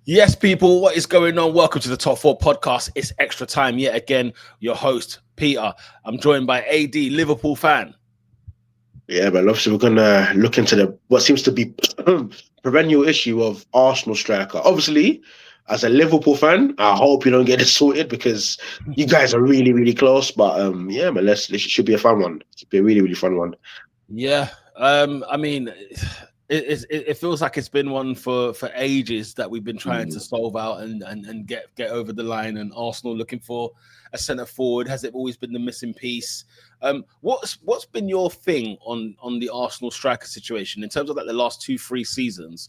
Yes, people, what is going on? Welcome to the Top 4 podcast. It's extra time yet again. Your host, Peter. I'm joined by AD, Liverpool fan. Yeah, but obviously we're gonna look into what seems to be perennial issue of Arsenal striker. Obviously, as a Liverpool fan, I hope you don't get it sorted because you guys are really, really close. But yeah, man, it should be a fun one. It should be a really, really fun one. Yeah, I mean, it feels like it's been one for ages that we've been trying to solve out and get over the line. And Arsenal looking for a centre forward. Has it always been the missing piece? What's been your thing on the Arsenal striker situation in terms of like the last 2-3 seasons,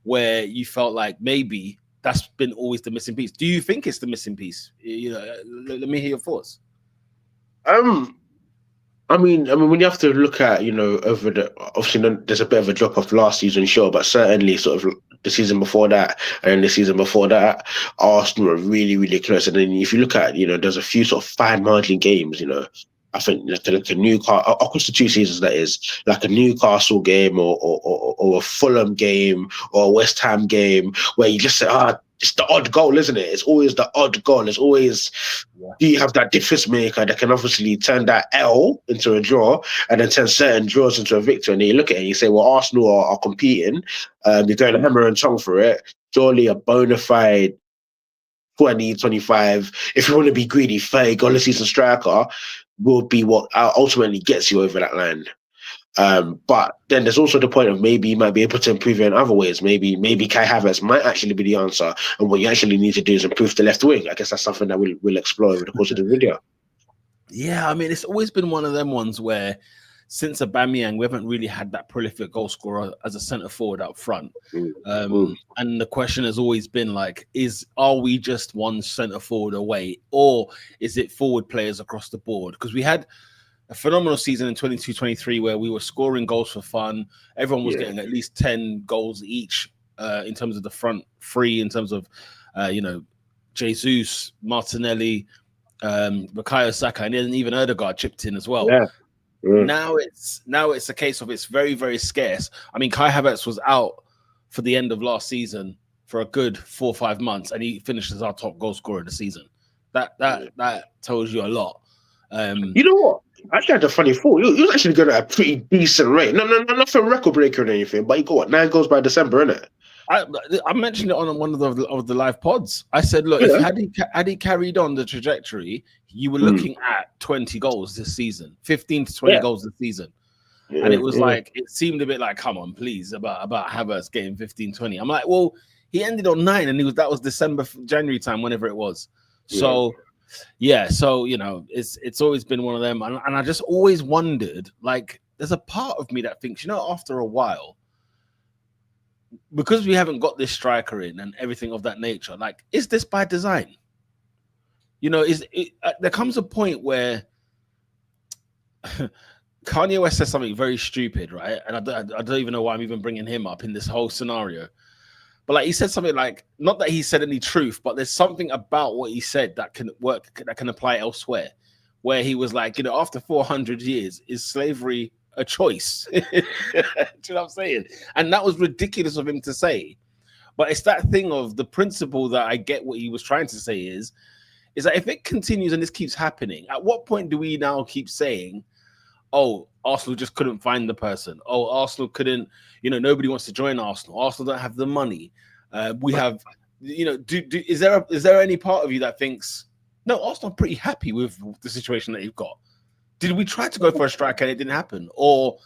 where you felt like maybe that's been always the missing piece? Do you think it's the missing piece? You know, let me hear your thoughts. Um, I mean, when you have to look at, over obviously there's a bit of a drop off last season, sure, but certainly sort of the season before that and the season before that, Arsenal were really, really close. And then if you look at, there's a few sort of fine margin games, I think like a Newcastle across the 2 seasons, that is like a Newcastle game or a Fulham game or a West Ham game where you just say, it's the odd goal, isn't it? It's always the odd goal. It's always you have that difference maker that can obviously turn that L into a draw and then turn certain draws into a victory. And then you look at it and you say, well, Arsenal are competing. You're going hammer and tongue for it. Surely a bona fide 2025, if you want to be greedy, 30-goal a season striker will be what ultimately gets you over that line. But then there's also the point of maybe you might be able to improve it in other ways. Maybe Kai Havertz might actually be the answer, and what you actually need to do is improve the left wing. I guess that's something that we'll explore over the course of the video. Yeah, I mean, it's always been one of them ones where since Aubameyang, we haven't really had that prolific goal scorer as a centre forward up front. And the question has always been like, are we just one centre forward away, or is it forward players across the board? Because we had a phenomenal season in 22-23 where we were scoring goals for fun. Everyone was getting at least 10 goals each in terms of the front three, in terms of, Jesus, Martinelli, Bukayo Saka, and then even Ødegaard chipped in as well. Yeah. Now it's a case of it's very, very scarce. I mean, Kai Havertz was out for the end of last season for a good 4 or 5 months, and he finished as our top goal scorer of the season. That tells you a lot. You know what? I actually had a funny thought. He was actually going at a pretty decent rate. No, not for a record breaker or anything, but he got what, 9 goals by December, innit? I mentioned it on one of the live pods. I said, look, if had he carried on the trajectory, you were looking at 20 goals this season, 15 to 20 goals this season. And it was like, it seemed a bit like, come on, please, about Havertz getting 15, 20. I'm like, well, he ended on 9, and that was December, January time, whenever it was. So, it's always been one of them. And I just always wondered, like, there's a part of me that thinks, after a while, because we haven't got this striker in and everything of that nature, like, is this by design? There comes a point where Kanye West says something very stupid, right? And I don't even know why I'm even bringing him up in this whole scenario. But like, he said something like, not that he said any truth, but there's something about what he said that can work, that can apply elsewhere, where he was like, after 400 years, is slavery a choice? Do you know what I'm saying? And that was ridiculous of him to say. But it's that thing of the principle that I get what he was trying to say is that if it continues and this keeps happening, at what point do we now keep saying, oh, Arsenal just couldn't find the person? Oh, Arsenal couldn't, nobody wants to join Arsenal. Arsenal don't have the money. We have, is there any part of you that thinks, no, Arsenal are pretty happy with the situation that you've got? Did we try to go for a striker and it didn't happen? Or,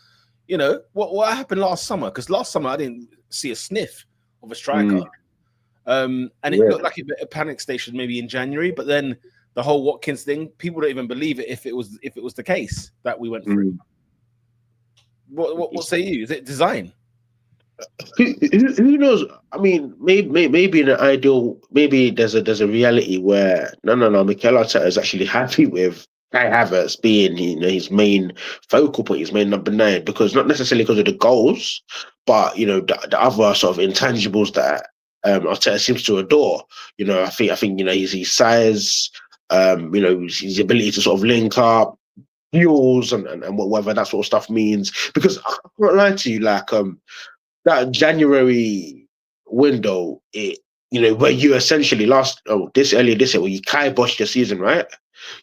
what happened last summer? Because last summer I didn't see a sniff of a striker. And it looked like a panic station maybe in January, but then the whole Watkins thing, people don't even believe it if it was the case that we went through. What say you? Is it design? Who knows? I mean, maybe in an ideal, maybe there's a reality where no, Mikel Arteta is actually happy with Kai Havertz being his main focal point, his main number 9, because not necessarily because of the goals, but the other sort of intangibles that Arteta seems to adore. I think his size, his ability to sort of link up, fuels and whatever that sort of stuff means. Because I can't lie to you, like that January window, where you essentially earlier this year, where you kiboshed your season, right?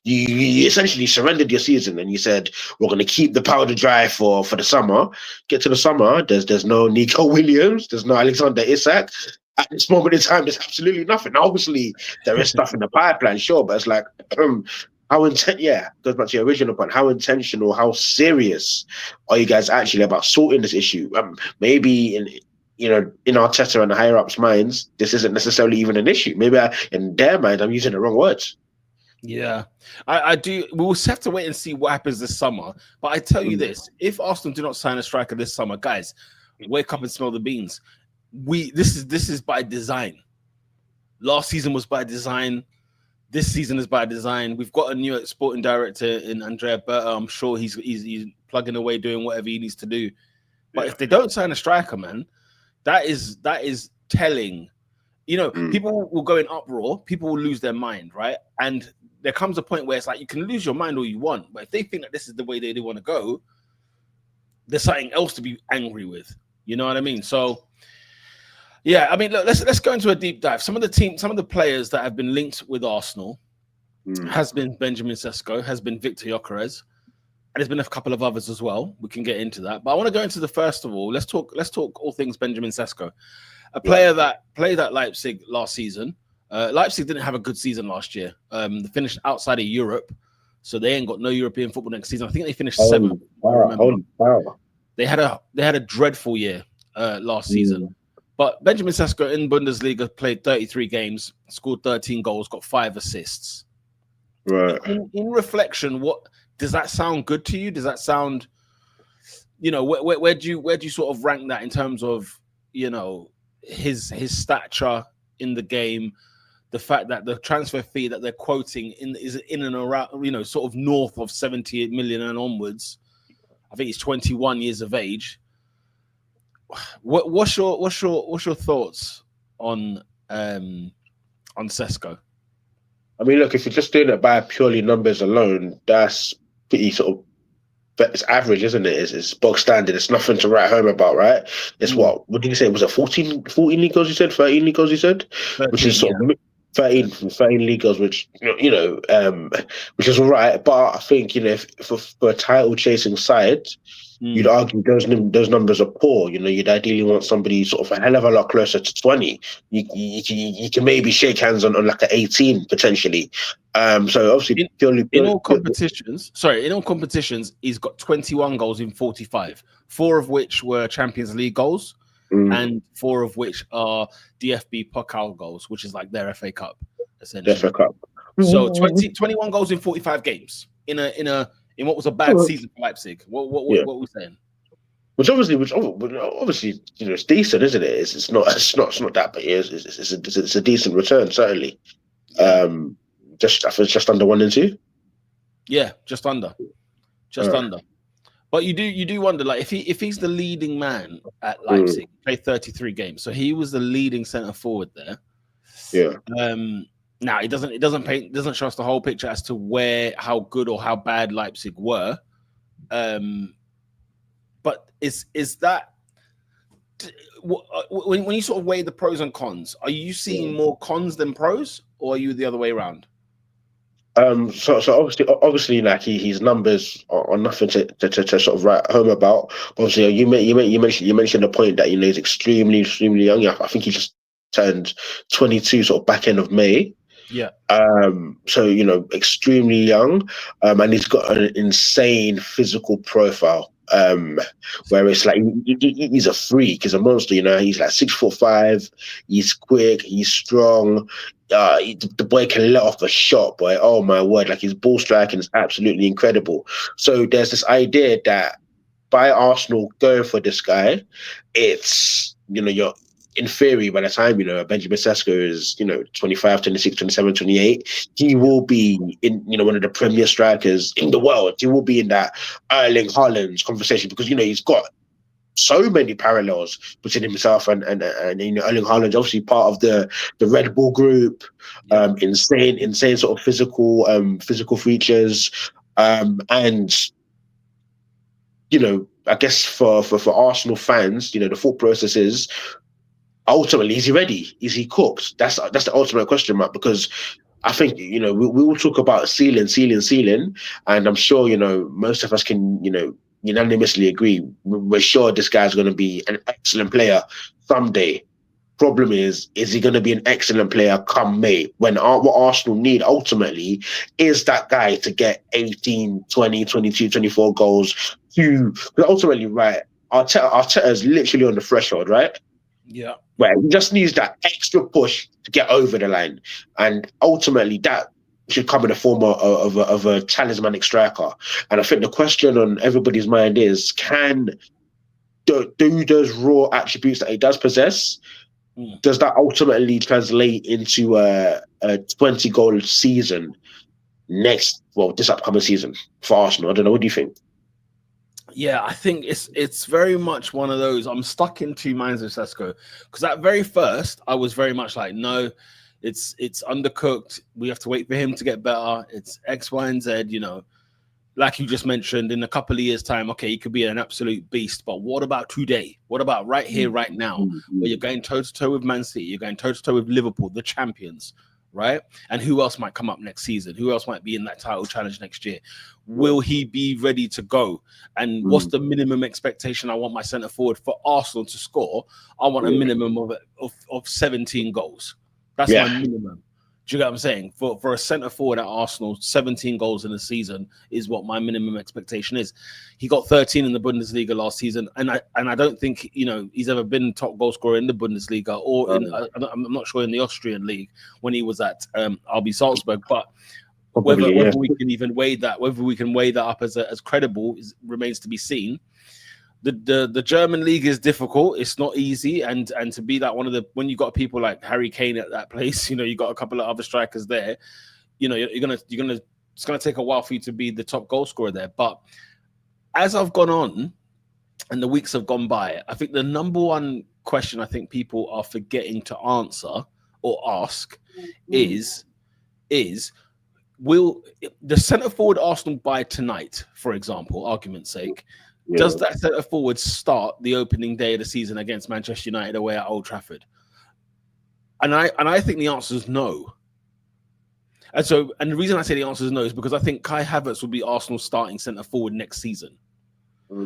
You essentially surrendered your season and you said, we're going to keep the powder dry for the summer. Get to the summer, there's no Nico Williams, there's no Alexander Isak. At this moment in time, there's absolutely nothing. Now, obviously, there is stuff in the pipeline, sure, but it's like, goes back to your original point. How intentional, how serious are you guys actually about sorting this issue? Maybe in Arteta and the higher ups' minds, this isn't necessarily even an issue. Maybe in their mind, I'm using the wrong words. Yeah, I do. We'll have to wait and see what happens this summer. But I tell you this: if Arsenal do not sign a striker this summer, guys, wake up and smell the beans. This is by design. Last season was by design. This season is by design. We've got a new sporting director in Andrea Berta. I'm sure he's plugging away doing whatever he needs to do. But if they don't sign a striker, man, that is telling. People will go in uproar. People will lose their mind, right? And there comes a point where it's like you can lose your mind all you want, but if they think that this is the way they want to go, there's something else to be angry with. You know what I mean? So, yeah, I mean, look, let's go into a deep dive. Some of the players that have been linked with Arsenal has been Benjamin Sesko, has been Viktor Gyökeres, and there's been a couple of others as well. We can get into that, but I want to go into the first of all. Let's talk all things Benjamin Sesko, a player that played at Leipzig last season. Leipzig didn't have a good season last year. They finished outside of Europe, so they ain't got no European football next season. I think they finished seventh. They had a dreadful year last season. But Benjamin Sesko in Bundesliga played 33 games, scored 13 goals, got 5 assists. Right. In reflection, what does that sound good to you? Does that sound, where do you sort of rank that in terms of, his stature in the game? The fact that the transfer fee that they're quoting is in and around, sort of north of 78 million and onwards. I think he's 21 years of age. What's your thoughts on Sesko? I mean, look, if you're just doing it by purely numbers alone, that's pretty it's average, isn't it? It's bog standard. It's nothing to write home about, right? It's what did you say? Was it 14 league goals you said? 13 league goals you said? 13, which is sort of 13 league goals, which which is all right. But I think if for a title chasing side, you'd argue those numbers are poor. You'd ideally want somebody sort of a hell of a lot closer to 20. You can maybe shake hands on like an 18 potentially. So obviously in all competitions, he's got 21 goals in 45, 4 of which were Champions League goals. And 4 of which are DFB Pokal goals, which is like their FA Cup, essentially. FA Cup. So 21 goals in 45 games in what was a bad season for Leipzig. What were we saying? Which obviously it's decent, isn't it? It's not that, but it's a decent return, certainly. Just under 1 and 2. Yeah, just under. But you do wonder, like, if he's the leading man at Leipzig, played 33 games, so he was the leading centre forward there. Yeah. Now it doesn't show us the whole picture as to how good or how bad Leipzig were. But is that when you sort of weigh the pros and cons? Are you seeing more cons than pros, or are you the other way around? So obviously, like his numbers are nothing to sort of write home about. Obviously, you mentioned the point that he's extremely young. I think he just turned 22, sort of back end of May. Yeah. So extremely young, and he's got an insane physical profile. Where it's like he's a freak, he's a monster. He's like 6'5", he's quick, he's strong. The boy can let off a shot, boy. Oh my word! Like his ball striking is absolutely incredible. So there's this idea that by Arsenal going for this guy, it's you're in theory by the time Benjamin Sesko is 25, 26, 27, 28, he will be in one of the premier strikers in the world. He will be in that Erling Haaland conversation because he's got so many parallels between himself and Erling Haaland, obviously part of the Red Bull group. Insane sort of physical features, and I guess for Arsenal fans, the thought process is ultimately, is he ready? Is he cooked? That's the ultimate question mark, because I think, we will talk about ceiling, and I'm sure, most of us can, unanimously agree. We're sure this guy's going to be an excellent player someday. Problem is he going to be an excellent player come May, when what Arsenal need ultimately is that guy to get 18, 20, 22, 24 goals because ultimately, right, Arteta is literally on the threshold, right? Yeah. Where he just needs that extra push to get over the line. And ultimately, that should come in the form of a talismanic striker. And I think the question on everybody's mind is, do those raw attributes that he does possess, does that ultimately translate into a 20-goal season this upcoming season for Arsenal? I don't know. What do you think? Yeah, I think it's very much one of those. I'm stuck in two minds with Sesko, because at very first I was very much like, no, it's undercooked. We have to wait for him to get better. It's X, Y, and Z. Like you just mentioned, in a couple of years' time, okay, he could be an absolute beast. But what about today? What about right here, right now, where you're going toe to toe with Man City, you're going toe to toe with Liverpool, the champions, right? And who else might come up next season? Who else might be in that title challenge next year? Will he be ready to go? And what's the minimum expectation I want my centre forward for Arsenal to score? I want a minimum of 17 goals. That's my minimum. Do you get what I'm saying? For a centre forward at Arsenal, 17 goals in a season is what my minimum expectation is. He got 13 in the Bundesliga last season, and I don't think he's ever been top goal scorer in the Bundesliga or I'm not sure in the Austrian league when he was at RB Salzburg. But whether we can even weigh that, whether we can weigh that up as credible, remains to be seen. The German league is difficult. It's not easy, and to be that one of the, when you got people like Harry Kane at that place, you got a couple of other strikers there. It's gonna take a while for you to be the top goal scorer there. But as I've gone on and the weeks have gone by, I think the number one question I think people are forgetting to answer or ask is will the centre forward Arsenal buy tonight, for example, argument's sake, does that centre forward start the opening day of the season against Manchester United away at Old Trafford? And I think the answer is no. And the reason I say the answer is no is because I think Kai Havertz will be Arsenal's starting centre forward next season.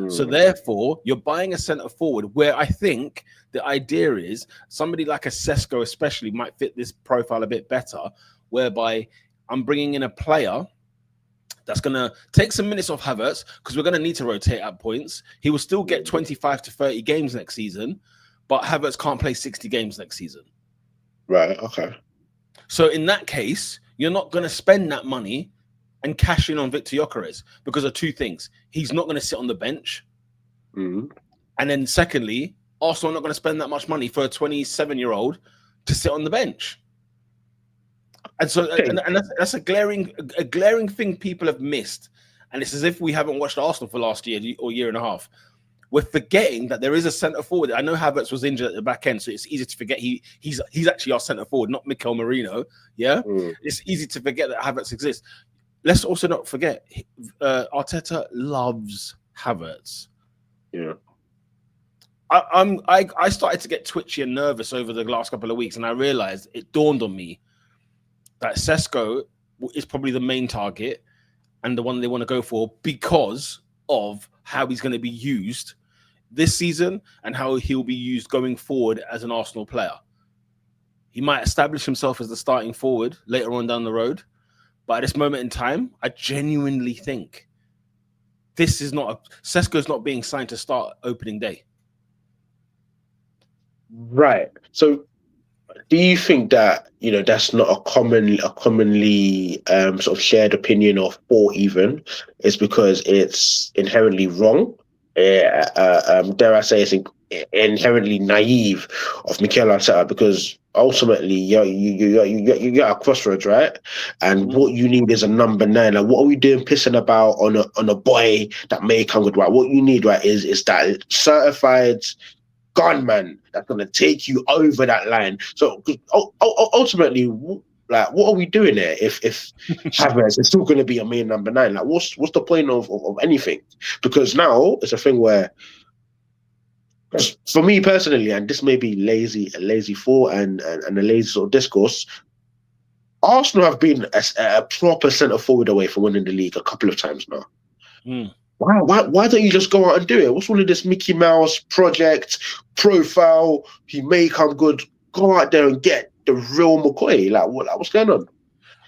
So therefore, you're buying a centre forward where I think the idea is somebody like a Sesko especially might fit this profile a bit better, whereby I'm bringing in a player that's going to take some minutes off Havertz, because we're going to need to rotate at points. He will still get 25 to 30 games next season, but Havertz can't play 60 games next season. Right, okay. So in that case, you're not going to spend that money and cash in on Viktor Gyökeres because of two things. He's not going to sit on the bench. And then secondly, Arsenal are not going to spend that much money for a 27-year-old to sit on the bench. And so, and that's a glaring thing people have missed. And it's as if we haven't watched Arsenal for last year or year and a half. We're forgetting that there is a centre forward. I know Havertz was injured at the back end, so it's easy to forget he's actually our centre forward, not Mikel Merino. Yeah, it's easy to forget that Havertz exists. Let's also not forget Arteta loves Havertz. Yeah. I started to get twitchy and nervous over the last couple of weeks, and I realized it dawned on me that Sesko is probably the main target and the one they want to go for because of how he's going to be used this season and how he'll be used going forward as an Arsenal player. He might establish himself as the starting forward later on down the road, but at this moment in time, I genuinely think Sesko's not being signed to start opening day. Right. So do you think that that's not a commonly sort of shared opinion or thought? Even is because it's inherently wrong. Dare I say it's inherently naive of Mikel Arteta, because ultimately you're at a crossroads, right? And what you need is a number 9. Like, what are we doing pissing about on a boy that may come good? Right, what you need, right, is that certified gunman that's going to take you over that line. So ultimately, like, what are we doing there if Havertz is still going to be a main number 9? Like, what's the point of anything? Because now it's a thing where For me personally, and this may be a lazy thought and a lazy sort of discourse, Arsenal have been a proper centre forward away from winning the league a couple of times now. Mm. Why don't you just go out and do it? What's all of this Mickey Mouse project, profile, he may come good, go out there and get the real McCoy? What's going on?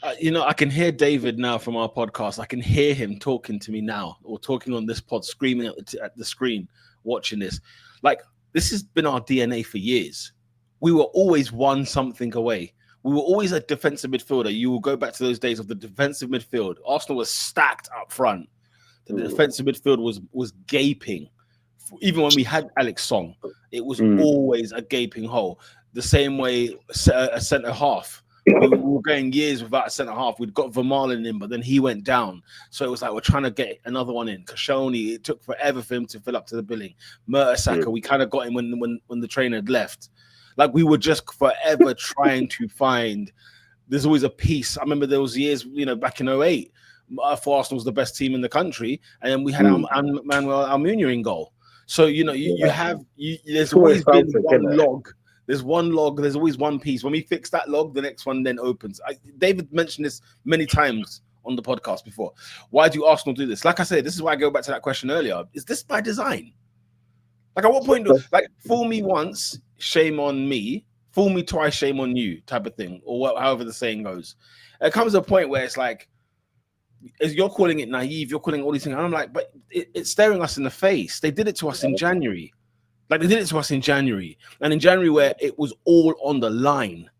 I can hear David now from our podcast. I can hear him talking to me now, or talking on this pod, screaming at the screen, watching this. Like, this has been our DNA for years. We were always one something away. We were always a defensive midfielder. You will go back to those days of the defensive midfield. Arsenal was stacked up front. The defensive midfield was gaping. Even when we had Alex Song, it was always a gaping hole. The same way a centre half. We were going years without a centre half. We'd got Vermaelen in, but then he went down. So it was like we're trying to get another one in. Koscielny, it took forever for him to fill up to the billing. Mertesacker, we kind of got him when the trainer had left. Like, we were just forever trying to find. There's always a piece. I remember there was years, back in 2008, for Arsenal was the best team in the country, and then we had Manuel Almunia in goal. So there's always been one log. There's one log. There's always one piece. When we fix that log, the next one then opens. David mentioned this many times on the podcast before. Why do Arsenal do this? Like I said, this is why I go back to that question earlier. Is this by design? Like, at what point fool me once, shame on me. Fool me twice, shame on you, type of thing, or however the saying goes. It comes to a point where it's like, as you're calling it naive, you're calling all these things. And I'm like, but it's staring us in the face. They did it to us in January. Like, they did it to us in January. And in January, where it was all on the line.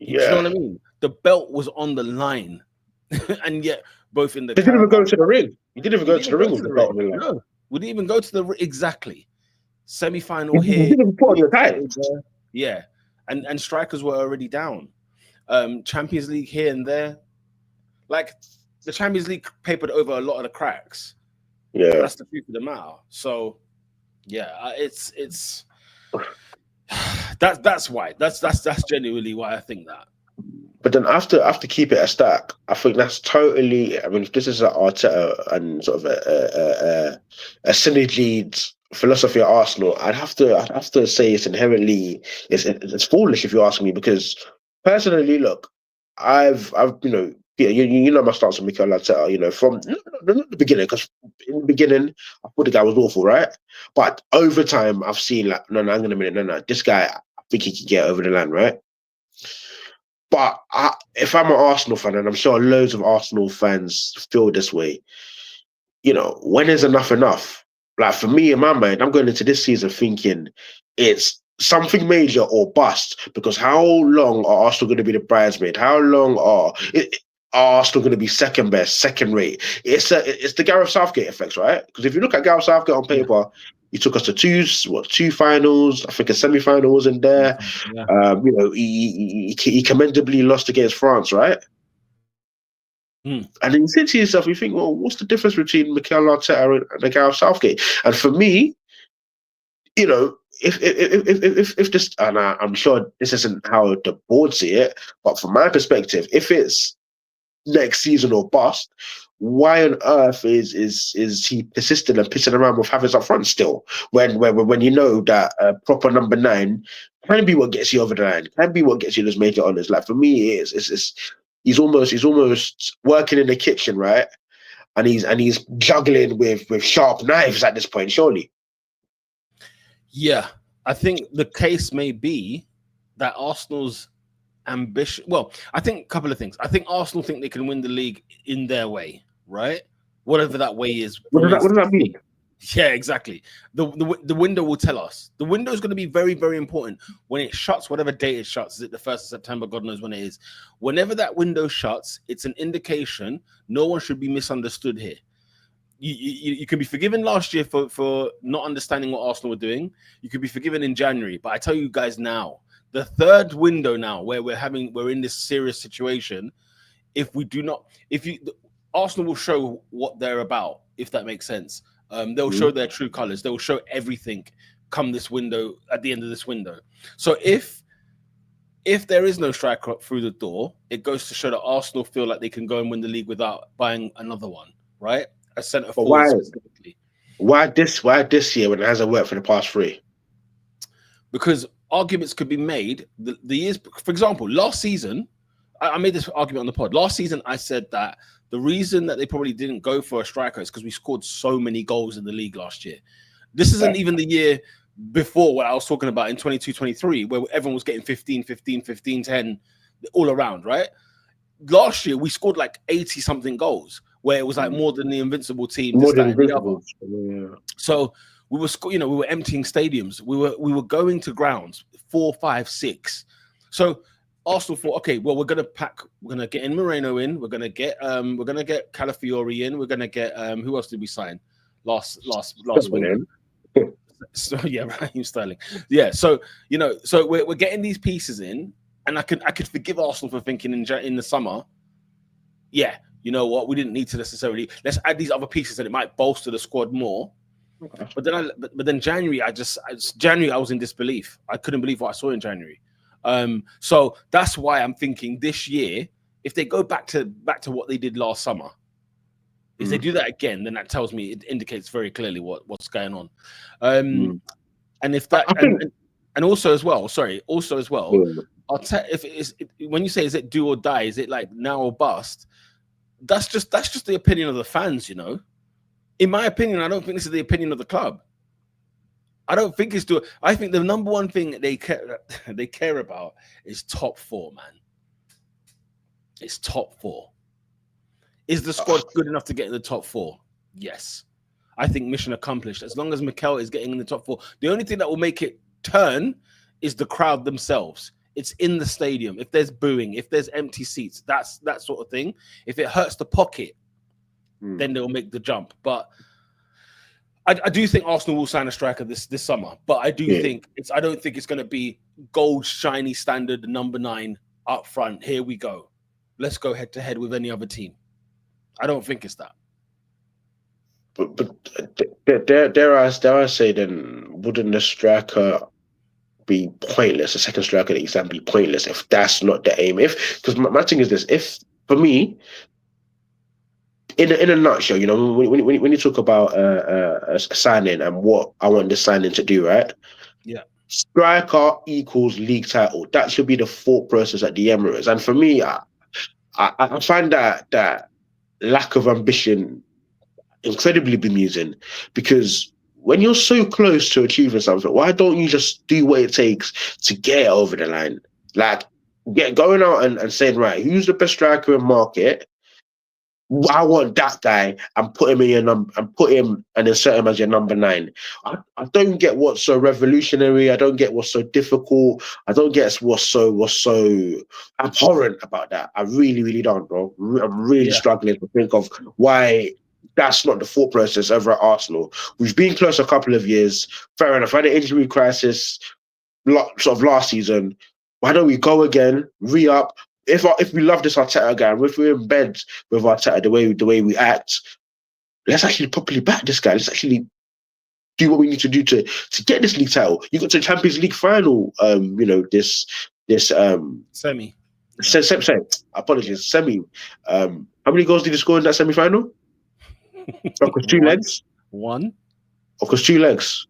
You know what I mean? The belt was on the line. And yet, both in the... They didn't even go to the ring. You didn't even go to the ring with the belt on the line. No, we didn't even go to the... Exactly. Semi-final here. You didn't even put on your tights. Yeah. And strikers were already down. Champions League here and there. Like, the Champions League papered over a lot of the cracks. Yeah. That's the truth of the matter. So... yeah, it's that's why. That's genuinely why I think that. But then after keep it a stack, I think that's totally. I mean, if this is an Arteta and sort of a synergy philosophy at Arsenal, I'd have to say it's inherently it's foolish if you ask me, because personally, look, I've you know my stance on Mikel Arteta, from not the beginning, because in the beginning I thought the guy was awful, right? But over time I've seen like, no, hang on a minute, no, this guy, I think he can get over the line, right? But if I'm an Arsenal fan, and I'm sure loads of Arsenal fans feel this way, when is enough enough? Like, for me, in my mind, I'm going into this season thinking it's something major or bust, because how long are Arsenal going to be the bridesmaid? How long are Arsenal going to be second best, second rate? It's the Gareth Southgate effects, right? Because if you look at Gareth Southgate on paper, he took us to two finals. I think a semi-final was in there. Yeah. He commendably lost against France, right? And then you think to yourself, you think, well, what's the difference between Mikel Arteta and Gareth Southgate? And for me, if this, and I'm sure this isn't how the board see it, but from my perspective, if it's next season or bust, why on earth is he persistent and pissing around with Havertz up front still? When you know that a proper number 9 can be what gets you over the line, can be what gets you those major honours. Like, for me, he's almost working in the kitchen, right? And he's juggling with sharp knives at this point, surely. Yeah, I think the case may be that Arsenal's ambition. Well, I think a couple of things. I think Arsenal think they can win the league in their way, right? Whatever that way is. What does that mean? Yeah, exactly. The window will tell us. The window is going to be very, very important when it shuts. Whatever date it shuts, is it the 1st of September? God knows when it is. Whenever that window shuts, it's an indication. No one should be misunderstood here. You can be forgiven last year for not understanding what Arsenal were doing. You could be forgiven in January, but I tell you guys now, the third window now, where we're in this serious situation. Arsenal will show what they're about, if that makes sense. They'll show their true colors. They'll show everything come this window, at the end of this window. So if there is no striker up through the door, it goes to show that Arsenal feel like they can go and win the league without buying another one, right? A centre forward specifically. Why this year when it hasn't worked for the past 3? because arguments could be made. The years, for example, last season, I made this argument on the pod. Last season, I said that the reason that they probably didn't go for a striker is because we scored so many goals in the league last year. This isn't even the year before what I was talking about in 22-23, where everyone was getting 15, 15, 15, 10 all around, right? Last year, we scored like 80-something goals, where it was like more than the invincible team. More than invincible. Yeah. So we were, we were emptying stadiums. We were going to grounds 4, 5, 6. So Arsenal thought, okay, well, we're gonna get in Moreno in, we're gonna get Calafiori in, we're gonna get who else did we sign last week? So yeah, Raheem Sterling. Yeah, so so we're getting these pieces in, and I could forgive Arsenal for thinking in the summer, yeah, you know what, we didn't need to necessarily, let's add these other pieces and it might bolster the squad more. Okay. But then January, I was in disbelief. I couldn't believe what I saw in January. So that's why I'm thinking this year, if they go back to what they did last summer, if they do that again, then that tells me, it indicates very clearly what's going on. And if that, and also as well, when you say, is it do or die, is it like now or bust? That's just the opinion of the fans, you know. In my opinion, I don't think this is the opinion of the club. I don't think it's I think the number one thing that they care about is top 4, man. It's top 4. Is the squad good enough to get in the top 4? Yes. I think mission accomplished. As long as Mikel is getting in the top 4. The only thing that will make it turn is the crowd themselves. It's in the stadium. If there's booing, if there's empty seats, that's that sort of thing. If it hurts the pocket, then they'll make the jump. But I do think Arsenal will sign a striker this summer. But I do think I don't think it's going to be gold, shiny standard number 9 up front. Here we go. Let's go head to head with any other team. I don't think it's that. But dare I say then, wouldn't the striker be pointless? A second striker that can be pointless if that's not the aim. Because my thing is this: if for me, in a nutshell, you know, when you talk about a signing and what I want the signing to do, right? Yeah. Striker equals league title. That should be the thought process at the Emirates. And for me, I find that lack of ambition incredibly bemusing, because when you're so close to achieving something, why don't you just do what it takes to get it over the line? Like, going out and saying, right, who's the best striker in market? I want that guy and put him in your number and put him and insert him as your number 9. I don't get what's so revolutionary. I don't get what's so difficult. I don't get what's so abhorrent about that. I really, really don't, bro. I'm really struggling to think of why that's not the thought process over at Arsenal. We've been close a couple of years. Fair enough. I had an injury crisis sort of last season. Why don't we go again, re-up? If we love this Arteta guy, if we're in bed with Arteta, the way we act, let's actually properly back this guy. Let's actually do what we need to do to get this league title. You got to the Champions League final. This semi. Apologies, semi. How many goals did you score in that semi-final? Across 2 legs. 1. Across 2 legs.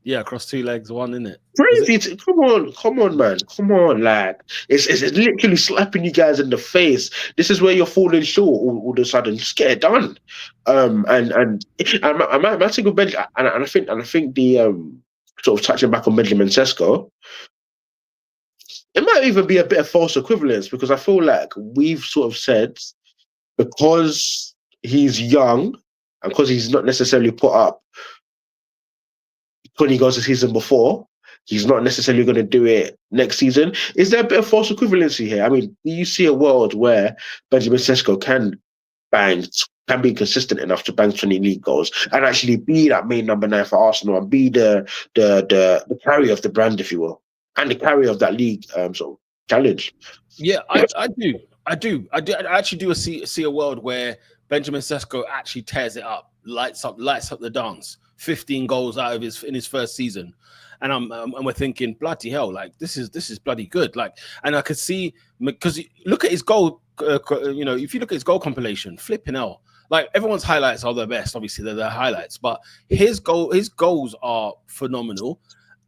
Yeah, across 2 legs, 1, isn't it? Crazy! Come on, man! Come on, like it's literally slapping you guys in the face. This is where you're falling short all of a sudden. Just get it done. And I think with Benjamin, and I think the sort of touching back on Benjamin Sesko, it might even be a bit of false equivalence, because I feel like we've sort of said, because he's young and because he's not necessarily put up 20 goals the season before, he's not necessarily going to do it next season. Is there a bit of false equivalency here? I mean, do you see a world where Benjamin Sesko can be consistent enough to bang 20 league goals and actually be that main number 9 for Arsenal and be the carrier of the brand, if you will, and the carrier of that league sort of challenge? Yeah, I do. I actually do see a world where Benjamin Sesko actually tears it up, lights up the dance. 15 goals in his first season, and we're thinking, bloody hell, like this is bloody good. Like, and I could see, because look at his goal, if you look at his goal compilation, flipping hell, like everyone's highlights are the best. Obviously, they're their highlights, but his goals are phenomenal.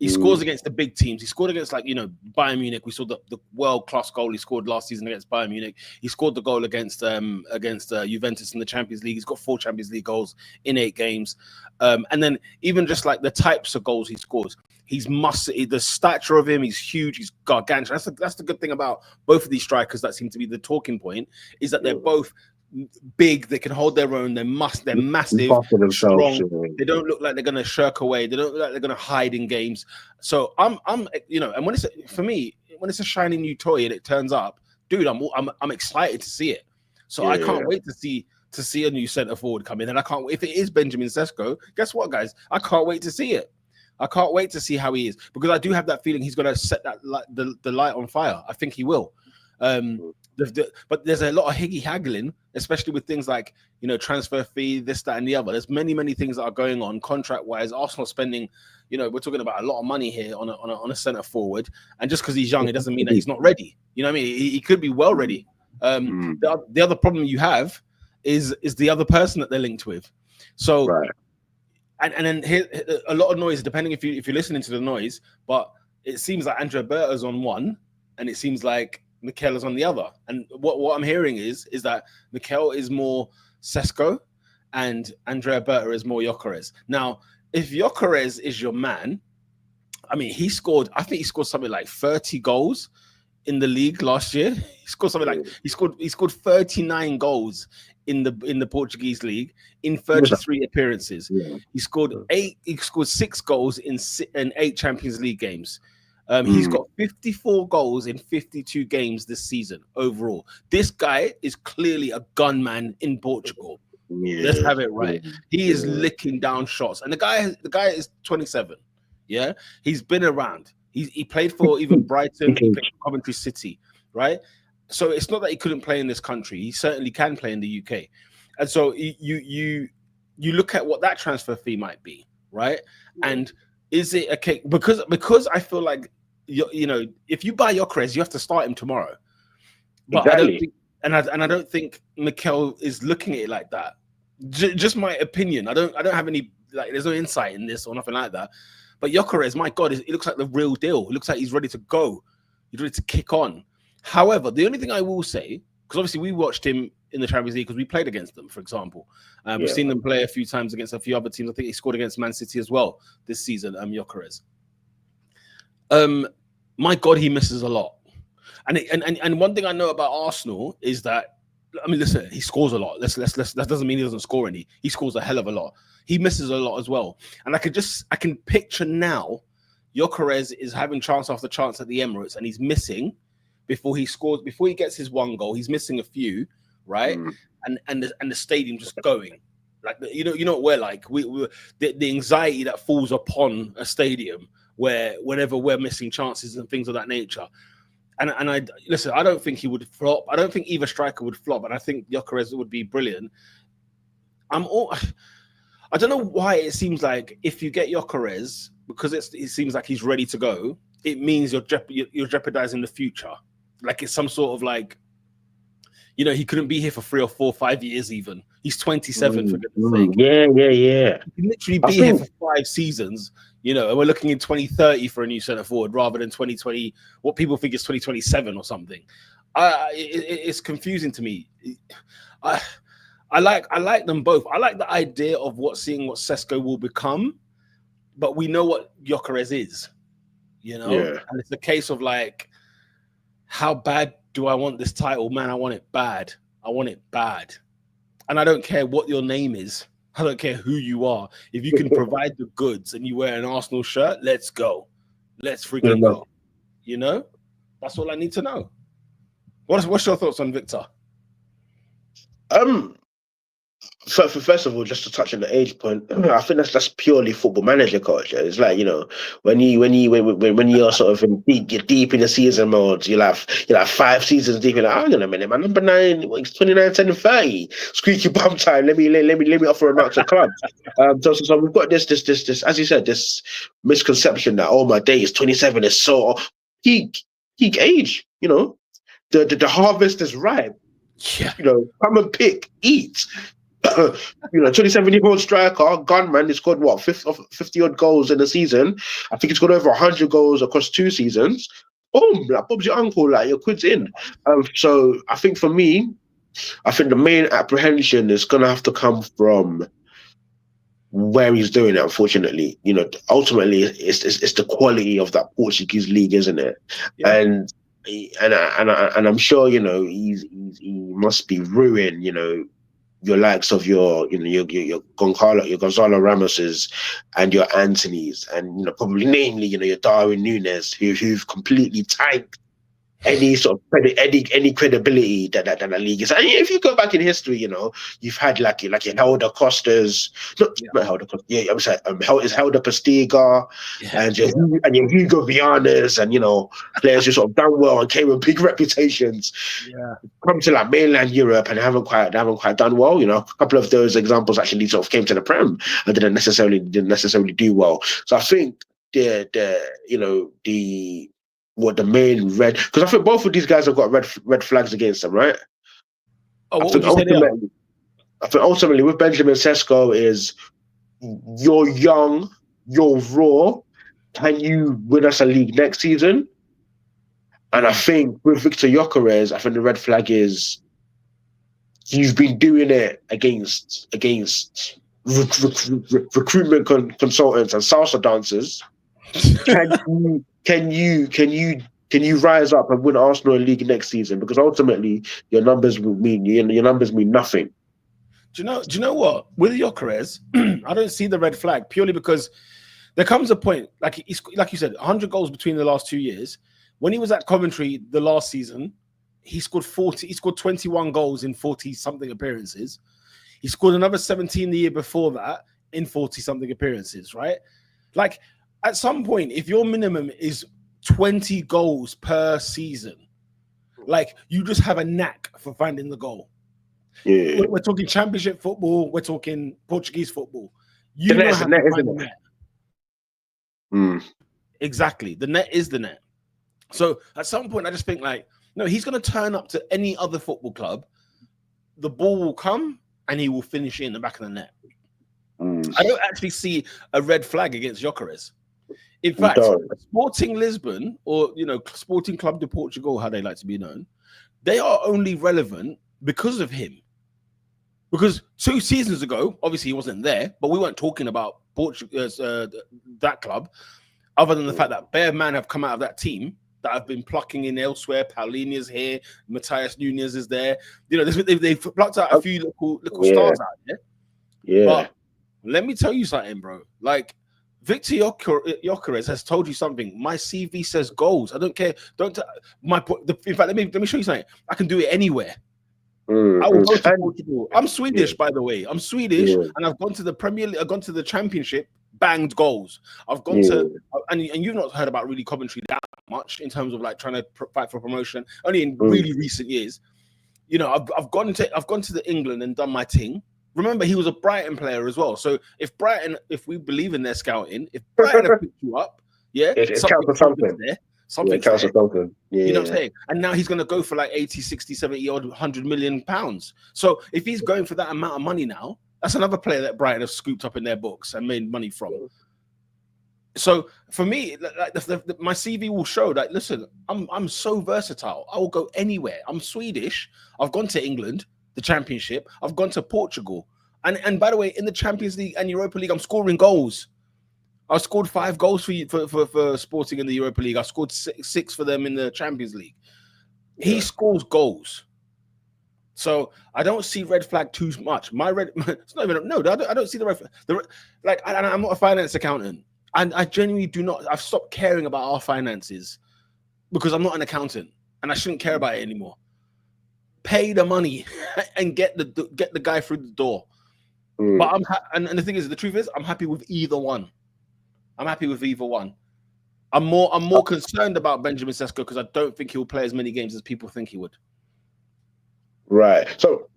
He scores against the big teams. He scored against, like, Bayern Munich. We saw the world-class goal he scored last season against Bayern Munich. He scored the goal against Juventus in the Champions League. He's got 4 Champions League goals in 8 games. And then even just like the types of goals he scores, he's muscle. The stature of him, he's huge. He's gargantuan. That's the good thing about both of these strikers that seem to be the talking point, is that they're both big, they can hold their own, they're massive, strong. They don't look like they're going to shirk away. They don't look like they're going to hide in games. So I'm and when it's a shiny new toy and it turns up, dude, I'm excited to see it. So I can't wait to see a new centre forward come in, and I can't. If it is Benjamin Sesko, guess what, guys? I can't wait to see it. I can't wait to see how he is, because I do have that feeling he's going to set that the light on fire. I think he will. But there's a lot of haggling, especially with things like, transfer fee, this, that, and the other. There's many things that are going on contract-wise. Arsenal spending, we're talking about a lot of money here on a centre forward, and just because he's young, it doesn't mean that he's not ready. You know what I mean? He could be well ready. The other problem you have is the other person that they're linked with. So, right. And then here a lot of noise, depending if you're listening to the noise, but it seems like Andrea Berta's on one, and it seems like Mikel is on the other. And what I'm hearing is that Mikel is more Sesko and Andrea Berta is more Gyökeres. Now, if Gyökeres is your man, I mean, I think he scored something like 30 goals in the league last year. He scored something like he scored 39 goals in the Portuguese league in 33 appearances. Yeah. He scored 6 goals in 8 Champions League games. He's got 54 goals in 52 games this season overall. This guy is clearly a gunman in Portugal. Yeah. Let's have it right. He is licking down shots, and the guy is 27. Yeah, he's been around. He played for even Brighton. He played for Coventry City, right? So it's not that he couldn't play in this country. He certainly can play in the UK. And so you look at what that transfer fee might be, right? And is it a cake? Because I feel like, if you buy Gyökeres, you have to start him tomorrow. But exactly. I don't think Mikel is looking at it like that. Just my opinion. I don't have any, there's no insight in this or nothing like that. But Gyökeres, my God, it looks like the real deal. It looks like he's ready to go. He's ready to kick on. However, the only thing I will say, because obviously we watched him in the Champions League because we played against them, for example. We've seen them play a few times against a few other teams. I think he scored against Man City as well this season, Gyökeres. My God, he misses a lot. And one thing I know about Arsenal is that, I mean, listen, he scores a lot. That doesn't mean he doesn't score any. He scores a hell of a lot. He misses a lot as well. And I can picture now, Gyökeres is having chance after chance at the Emirates, and he's missing before he scores. Before he gets his one goal, he's missing a few, right? And the stadium just going. Like, you know what we're like. The anxiety that falls upon a stadium where whenever we're missing chances and things of that nature. And I listen, I don't think he would flop. I don't think either striker would flop, and I think Gyökeres would be brilliant. I don't know why it seems like if you get Gyökeres, because it seems like he's ready to go, it means you're jeopardizing the future. Like it's some sort of like, he couldn't be here for 3 or 4 or 5 years even. He's 27 for goodness sake. Yeah. He can literally be here for 5 seasons, and we're looking in 2030 for a new centre forward rather than 2020, what people think is 2027 or something. It's confusing to me. I like them both. I like the idea of seeing what Sesko will become, but we know what Gyökeres is, And it's a case of like, how bad do I want this title? Man, I want it bad. And I don't care what your name is. I don't care who you are. If you can provide the goods and you wear an Arsenal shirt, let's go. Let's freaking go. That's all I need to know. What's your thoughts on Viktor? First of all, just to touch on the age point, I think that's purely football manager culture. It's like, when you're sort of deep in the season mode, you're like 5 seasons deep. You're like, hang on a minute, my number 9, it's 29, 10, and 30. Squeaky bum time. Let me offer him out to clubs. So we've got this, as you said, this misconception that my days 27 is so peak age. The harvest is ripe. Yeah. Come and pick, eat. You know, 27-year-old striker, gunman. He scored what 50 odd goals in the season. I think he's got over 100 goals across 2 seasons. Boom, like Bob's your uncle, like your quid's in. So I think for me, I think the main apprehension is gonna have to come from where he's doing it. Unfortunately, you know, ultimately it's the quality of that Portuguese league, isn't it? Yeah. And I'm sure, you know, he must be ruined, you know, your likes of your Gonzalo Ramoses and your Anthony's, and you know, probably namely, you know, your Darwin Núñez, who've completely tanked any sort of any credibility that league is. And if you go back in history, you know, you've had like your Helder Costas, not Helder Costas, I'm sorry, it's Helder Postiga, and your Hugo Vianas, and you know, players who sort of done well and came with big reputations. Yeah. Come to like mainland Europe and haven't quite done well. You know, a couple of those examples actually sort of came to the Prem and didn't necessarily do well. So I think the main red, because I think both of these guys have got red flags against them, right? Oh, what would you say they are? I think ultimately with Benjamin Sesko is you're young, you're raw. Can you win us a league next season? And I think with Viktor Gyökeres, I think the red flag is you've been doing it against recruitment consultants and salsa dancers. Can you rise up and win Arsenal a league next season? Because ultimately your numbers mean nothing. Do you know what? With Gyökeres, I don't see the red flag purely because there comes a point, like you said, 100 goals between the last 2 years. When he was at Coventry the last season, he scored 21 goals in 40 something appearances. He scored another 17 the year before that in 40 something appearances, right? Like at some point, if your minimum is 20 goals per season, like you just have a knack for finding the goal. Yeah. We're talking championship football, we're talking Portuguese football. You know how to find the net. Exactly. The net is the net. So at some point, I just think like, no, he's going to turn up to any other football club. The ball will come and he will finish in the back of the net. I don't actually see a red flag against Gyökeres. In fact, Sporting Lisbon, or you know, Sporting Club de Portugal, how they like to be known, they are only relevant because of him. Because 2 seasons ago, obviously he wasn't there, but we weren't talking about that club, other than the fact that bare man have come out of that team that have been plucking in elsewhere. Paulinho's here, Matthias Núñez is there. You know, they've plucked out a few little stars out there. Yeah. But let me tell you something, bro. Like Viktor Gyökeres has told you something. My CV says goals. I don't care. In fact, let me show you something. I can do it anywhere. I will go to Portugal. I'm Swedish, by the way. I'm Swedish, and I've gone to the Premier League. I've gone to the Championship, banged goals. I've gone to, and you've not heard about really Coventry that much in terms of like trying to fight for promotion. Only in really recent years, you know, I've gone to the England and done my thing. Remember, he was a Brighton player as well. So if we believe in their scouting, if Brighton have picked you up, something there. Something there. You know what I'm saying? And now he's going to go for like 80, 60, 70 odd 100 million pounds. So if he's going for that amount of money now, that's another player that Brighton have scooped up in their books and made money from. So for me, like my CV will show that, listen, I'm so versatile. I will go anywhere. I'm Swedish. I've gone to England, the Championship. I've gone to Portugal. And by the way, in the Champions League and Europa League, I'm scoring goals. I scored 5 goals for Sporting in the Europa League. I scored 6 for them in the Champions League. He scores goals. So I don't see red flag too much. It's not even, no, I don't see the red flag. I'm not a finance accountant. And I genuinely do not. I've stopped caring about our finances because I'm not an accountant and I shouldn't care about it anymore. Pay the money and get the guy through the door. But and the thing is, the truth is, I'm happy with either one. I'm more concerned about Benjamin Sesko because I don't think he'll play as many games as people think he would. Right. So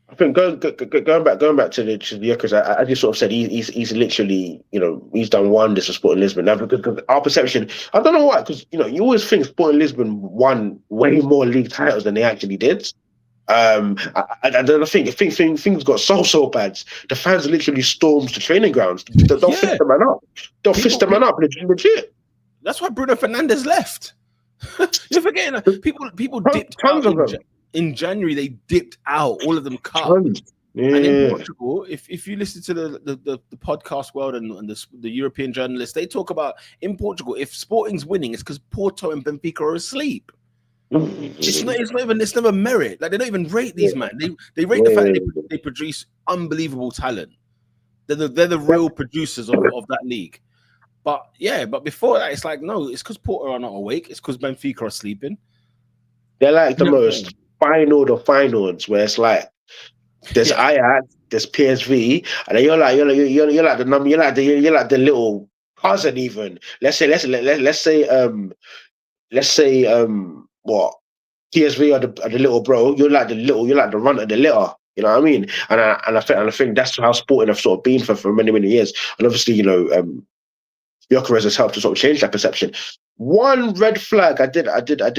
I think going back to the Gyökeres, I just sort of said he's literally, you know, he's done wonders for Sporting Lisbon. Now, because our perception, I don't know why, because you know you always think Sporting Lisbon won way more league titles than they actually did. And then I think things got so bad. The fans literally stormed the training grounds. They'll fist Yeah, the man up. They'll fist the man up. Legit. that's why Bruno Fernandes left. You're forgetting people dipped Tons out of them. in January. They dipped out, all of them cut. Tons. And in Yeah. Portugal, if you listen to the podcast world and the European journalists, they talk about in Portugal, if Sporting's winning, it's because Porto and Benfica are asleep. It's never merit. Like, they don't even rate these man. They rate the fact that they produce unbelievable talent. They're the real producers of that league. But before that, it's like, no, it's because Porto are not awake. It's because Benfica are sleeping. They're like the most final of finals, where it's like there's Ajax, there's PSV, and then you're like the number, you're like the little cousin even. Let's say what PSV are the little bro. You're like the runt of the litter. You know what I mean? And I think that's how Sporting have sort of been for many years. And obviously, Gyökeres has helped to sort of change that perception. One red flag I did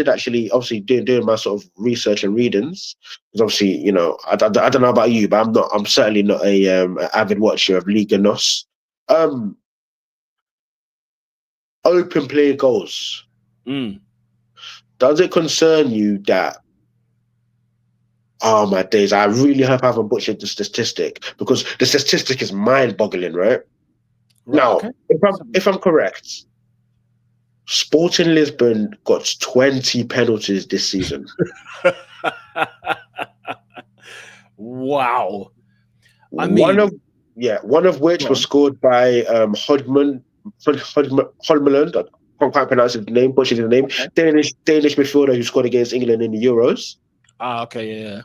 actually, obviously doing my sort of research and readings, because obviously, I don't know about you, but I'm certainly not an avid watcher of Liga NOS. Open play goals. Does it concern you that? Oh my days! I really hope I haven't butchered the statistic, because the statistic is mind-boggling, right? Now, okay. if I'm correct, Sporting Lisbon got 20 penalties this season. Wow. One of which was scored by Hodgman. I can't quite pronounce his name, butchered his name. Okay. Danish midfielder who scored against England in the Euros. Okay, yeah.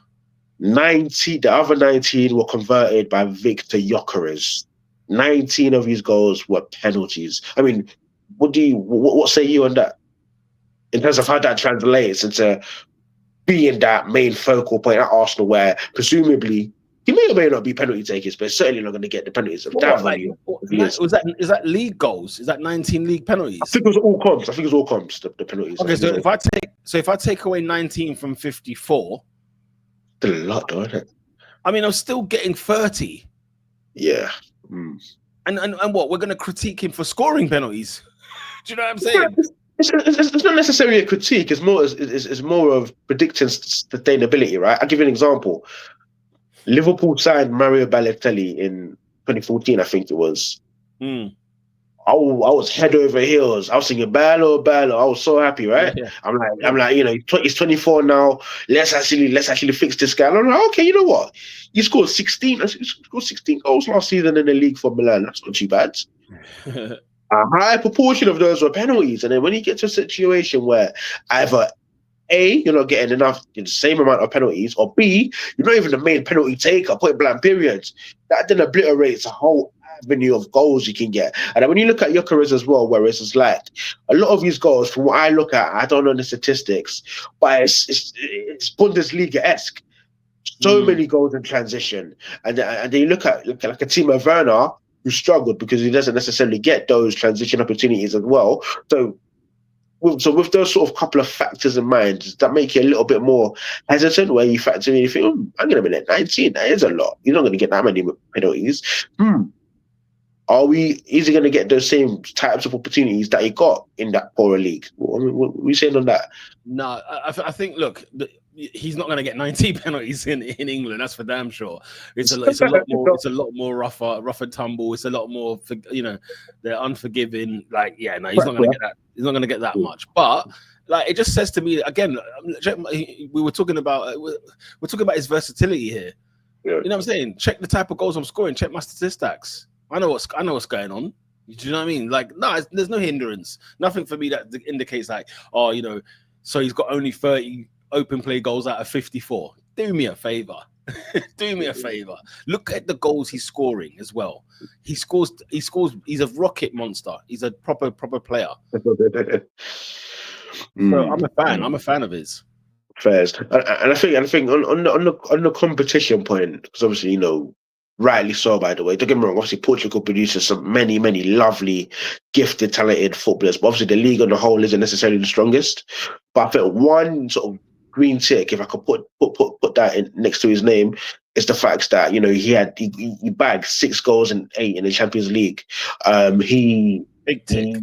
19, the other 19 were converted by Viktor Gyökeres. 19 of his goals were penalties. I mean, what say you on that? In terms of how that translates into being that main focal point at Arsenal, where presumably he may or may not be penalty takers, but certainly not going to get the penalties of that value. Is that league goals? Is that 19 league penalties? I think it was all comps. The penalties. Okay, so if I take away 19 from 54, still a lot, though, isn't it? I mean, I'm still getting 30. Yeah. And what, we're going to critique him for scoring penalties? Do you know what I'm saying? It's not necessarily a critique. It's more of predicting sustainability, right? I'll give you an example. Liverpool signed Mario Balotelli in 2014, I think it was. I was head over heels. I was singing Ballo. I was so happy, right? Yeah. I'm like, he's 24 now. Let's actually fix this guy. And I'm like, okay, you know what? He scored 16 goals last season in the league for Milan. That's not too bad. A high proportion of those were penalties. And then when you get to a situation where either A, you're not getting enough, the same amount of penalties, or B, you're not even the main penalty taker, point blank periods, that then obliterates a whole avenue of goals you can get. And then when you look at Gyökeres as well, whereas it's like a lot of these goals, from what I look at, I don't know the statistics, but it's Bundesliga-esque. So many goals in transition. And then you look at like a Timo Werner, who struggled because he doesn't necessarily get those transition opportunities as well. So with those sort of couple of factors in mind, does that make you a little bit more hesitant, where you factor in, you think, I'm going to be at 19, that is a lot. You're not going to get that many penalties. Is he going to get those same types of opportunities that he got in that poorer league? What are we saying on that? No, I think, look, he's not going to get 90 penalties in England. That's for damn sure. It's a lot more rough and tumble. It's a lot more, they're unforgiving. Like, yeah, no, he's not going to get that. He's not going to get that much. But like, it just says to me again. We were talking about his versatility here. Yeah. You know what I'm saying? Check the type of goals I'm scoring. Check my statistics. I know what's going on. Do you know what I mean? Like, no, there's no hindrance. Nothing for me that indicates like, so he's got only 30 open play goals out of 54. Do me a favor. Look at the goals he's scoring as well. He scores. He's a rocket monster. He's a proper player. So I'm a fan. I'm a fan of his. Fairs. And I think on the competition point, because obviously, rightly so, by the way. Don't get me wrong, obviously Portugal produces some many lovely, gifted, talented footballers, but obviously the league on the whole isn't necessarily the strongest. But I think one sort of green tick, if I could put that in next to his name, is the fact that he bagged 6 goals and 8 in the Champions League. He Big tick.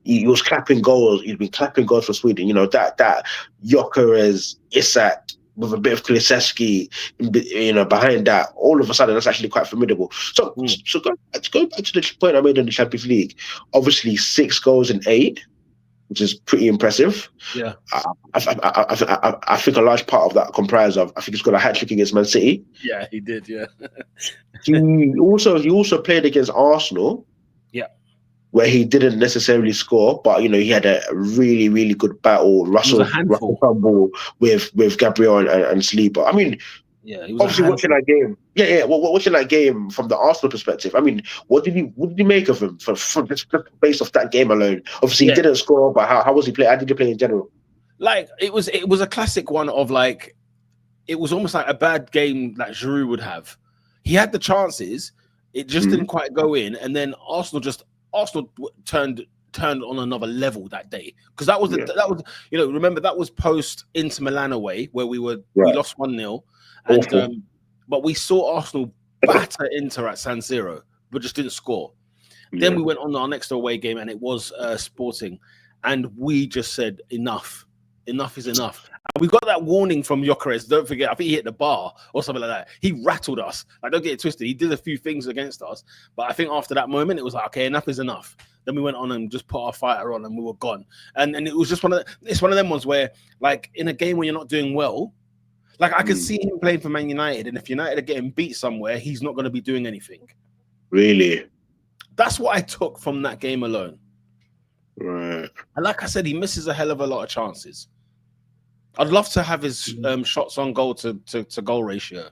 he was clapping goals. He's been clapping goals for Sweden. That Gyökeres, Isak with a bit of Kulusevski, behind that. All of a sudden, that's actually quite formidable. So go back to the point I made in the Champions League. Obviously, 6 goals and 8, which is pretty impressive. Yeah. I think a large part of that comprised of, I think he's got a hat-trick against Man City. Yeah, he did, yeah. He also played against Arsenal. Yeah. Where he didn't necessarily score, but he had a really, really good battle. Russell Campbell with Gabriel and Saliba. I mean, yeah, he was obviously watching that game. Yeah. Watching that game from the Arsenal perspective. I mean, what did you make of him from just based off that game alone? Obviously, he didn't score, but how was he play? How did he play in general? Like it was a classic one of like, it was almost like a bad game that Giroud would have. He had the chances, it just didn't quite go in, and then Arsenal turned on another level that day, because that was remember that was post Inter Milan away where we lost 1-0, and but we saw Arsenal batter Inter at San Siro but just didn't score. Then we went on our next away game and it was Sporting, and we just said enough is enough. And we got that warning from Gyökeres. Don't forget, I think he hit the bar or something like that. He rattled us. Like, don't get it twisted. He did a few things against us, but I think after that moment, it was like, okay, enough is enough. Then we went on and just put our fighter on, and we were gone. And it was just one of them ones where, like, in a game where you're not doing well, like I could see him playing for Man United, and if United are getting beat somewhere, he's not going to be doing anything. Really? That's what I took from that game alone. Right. And like I said, he misses a hell of a lot of chances. I'd love to have his shots on goal to goal ratio.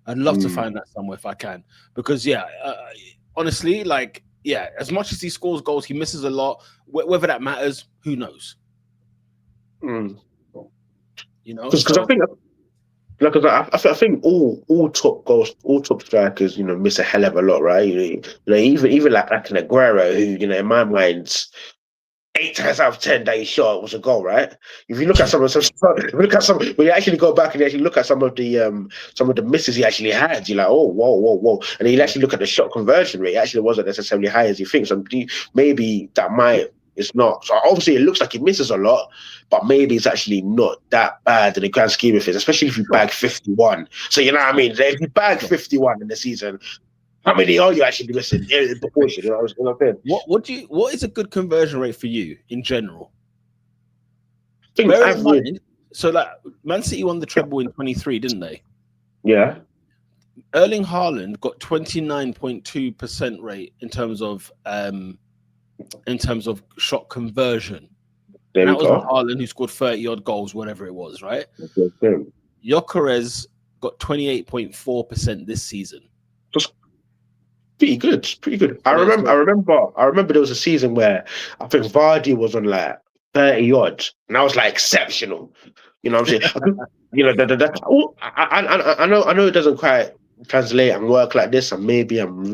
I'd love to find that somewhere if I can, because honestly, like, as much as he scores goals, he misses a lot. Whether that matters, who knows? Because I think, I think all top strikers, miss a hell of a lot, right? Even like an Aguero, who, in my mind, 8 times out of 10 that he shot was a goal, right? If you look at when you actually go back and you actually look at some of the misses he actually had, you're like, oh, whoa. And then you actually look at the shot conversion rate, it actually wasn't necessarily high as you think. So maybe it's not. So obviously it looks like he misses a lot, but maybe it's actually not that bad in the grand scheme of things, especially if you bag 51. So you know what I mean? If you bag 51 in the season, how many are you actually missing in proportion? What is a good conversion rate for you in general? I think average. So like Man City won the treble in 23, didn't they? Yeah. Erling Haaland got 29.2% rate in terms of shot conversion. And that was Haaland who scored 30 odd goals, whatever it was, right? Gyökeres got 28.4% this season. Just pretty good. I remember there was a season where I think Vardy was on like 30 odd, and that was like exceptional. You know what I'm saying? I know it doesn't quite translate and work like this, and maybe I've got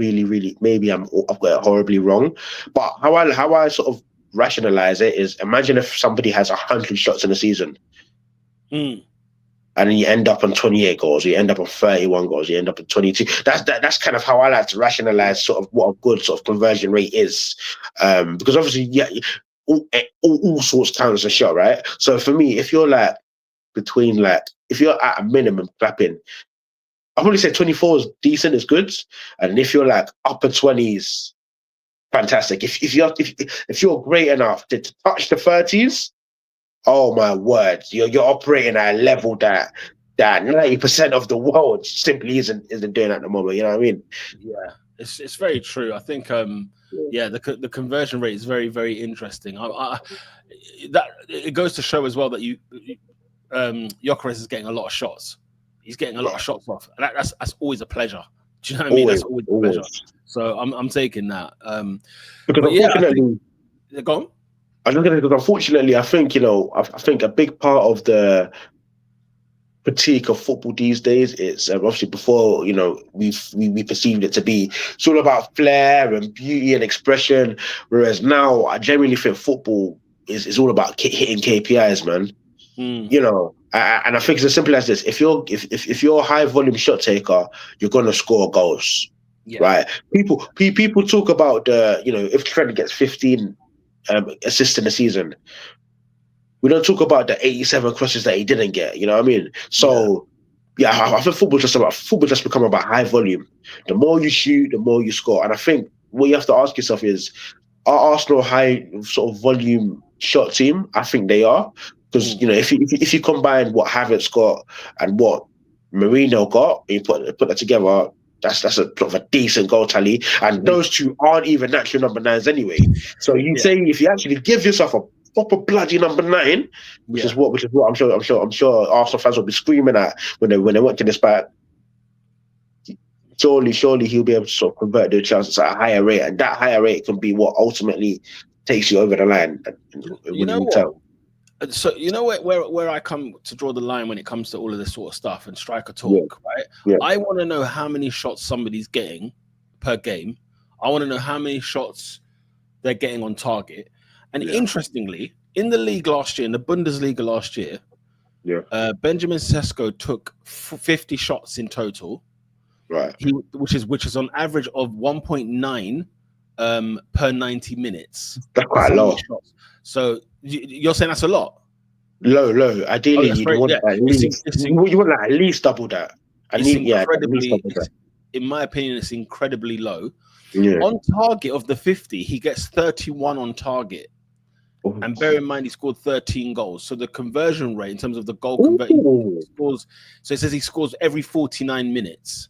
it horribly wrong. But how I sort of rationalize it is, imagine if somebody has 100 shots in a season. And then you end up on 28 goals, you end up on 31 goals, you end up on 22. That's kind of how I like to rationalize sort of what a good sort of conversion rate is. Because obviously, all sorts counts a shot, right? So for me, if you're like if you're at a minimum clapping, I'll probably say 24 is decent, is good. And if you're like upper 20s, fantastic. If you're great enough to touch the 30s, oh my word, you're operating at a level that 90% of the world simply isn't doing at the moment. You know what I mean? Yeah, it's very true. I think the conversion rate is very, very interesting. That it goes to show as well that Gyökeres is getting a lot of shots. He's getting a lot of shots off. And that's always a pleasure. Do you know what I mean? That's always a pleasure. So I'm taking that. But unfortunately, go on. Because unfortunately, I think a big part of the critique of football these days is obviously before we perceived it to be, it's all about flair and beauty and expression, whereas now I genuinely think football is all about hitting KPIs, man. And I think it's as simple as this: if you're a high volume shot taker, you're gonna score goals, right? People talk about if Trent gets 15 assists in the season, we don't talk about the 87 crosses that he didn't get. You know what I mean? So I think football just become about high volume. The more you shoot, the more you score. And I think what you have to ask yourself is, are Arsenal a high sort of volume shot team? I think they are. Because if you combine what Havertz got and what Mourinho got, and you put that together, that's a sort of a decent goal tally. And those two aren't even natural number 9s anyway. So you say if you actually give yourself a proper bloody number 9, which is what I'm sure Arsenal fans will be screaming at when they went to this back. Surely he'll be able to sort of convert their chances at a higher rate, and that higher rate can be what ultimately takes you over the line. You know what? So you know where I come to draw the line when it comes to all of this sort of stuff and striker talk, right? Yeah. I want to know how many shots somebody's getting per game. I want to know how many shots they're getting on target. And interestingly, in the league last year, in the Bundesliga last year, Benjamin Sesko took 50 shots in total, right? Which is on average of 1.9 per 90 minutes. That's quite low. Shots. So you're saying that's a lot? Low. Ideally, you want at least double that. In my opinion, it's incredibly low. Yeah. On target of the 50, he gets 31 on target. And bear in mind, he scored 13 goals. So the conversion rate in terms of the goal conversion scores. So it says he scores every 49 minutes.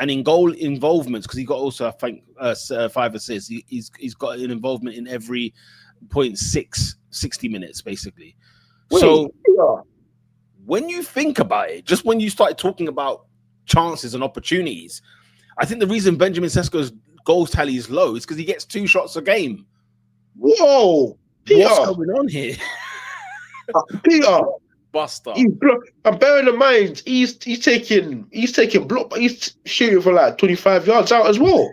And in goal involvements, because he got also, I think, 5 assists, he's got an involvement in every 60 minutes, basically. So when you think about it, just when you started talking about chances and opportunities, I think the reason Benjamin Sesko's goals tally is low is because he gets 2 shots a game. Whoa! Peter. What's going on here? Peter. Buster. I'm bearing in mind he's taking block, but he's shooting for like 25 yards out as well.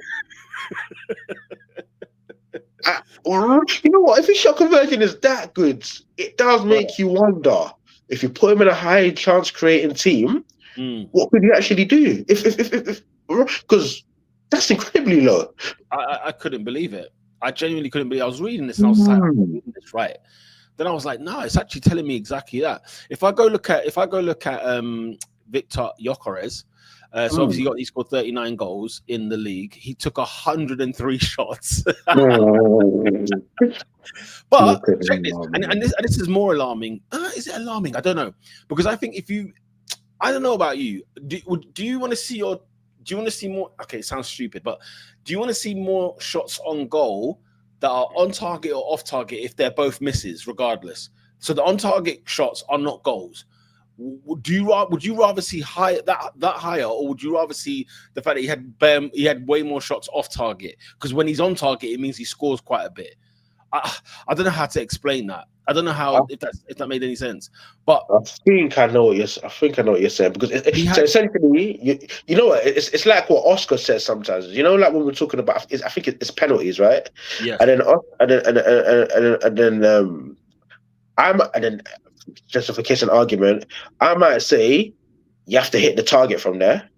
You know what? If his shot conversion is that good, it does make you wonder if you put him in a high chance creating team, what could he actually do? If because that's incredibly low. I couldn't believe it. I genuinely couldn't believe it. I was reading this and I was like, I'm reading this right. Then I was like, no, it's actually telling me exactly that. If I go look at Viktor Gyökeres, so obviously he scored 39 goals in the league. He took 103 shots. But check this, and this is more alarming. Is it alarming? I don't know, because I think I don't know about you. Do you want to see more? Okay, it sounds stupid, but do you want to see more shots on goal that are on target or off target if they're both misses, regardless? So the on target shots are not goals. Would you rather see that higher, or would you rather see the fact that he had way more shots off target? Because when he's on target, it means he scores quite a bit. I don't know how to explain that. I don't know how if that made any sense. But I think I know what you're saying, because so essentially, you know what, it's like what Oscar says sometimes. You know, like when we're talking about, I think it's penalties, right? Yeah. And then justification argument, I might say you have to hit the target from there.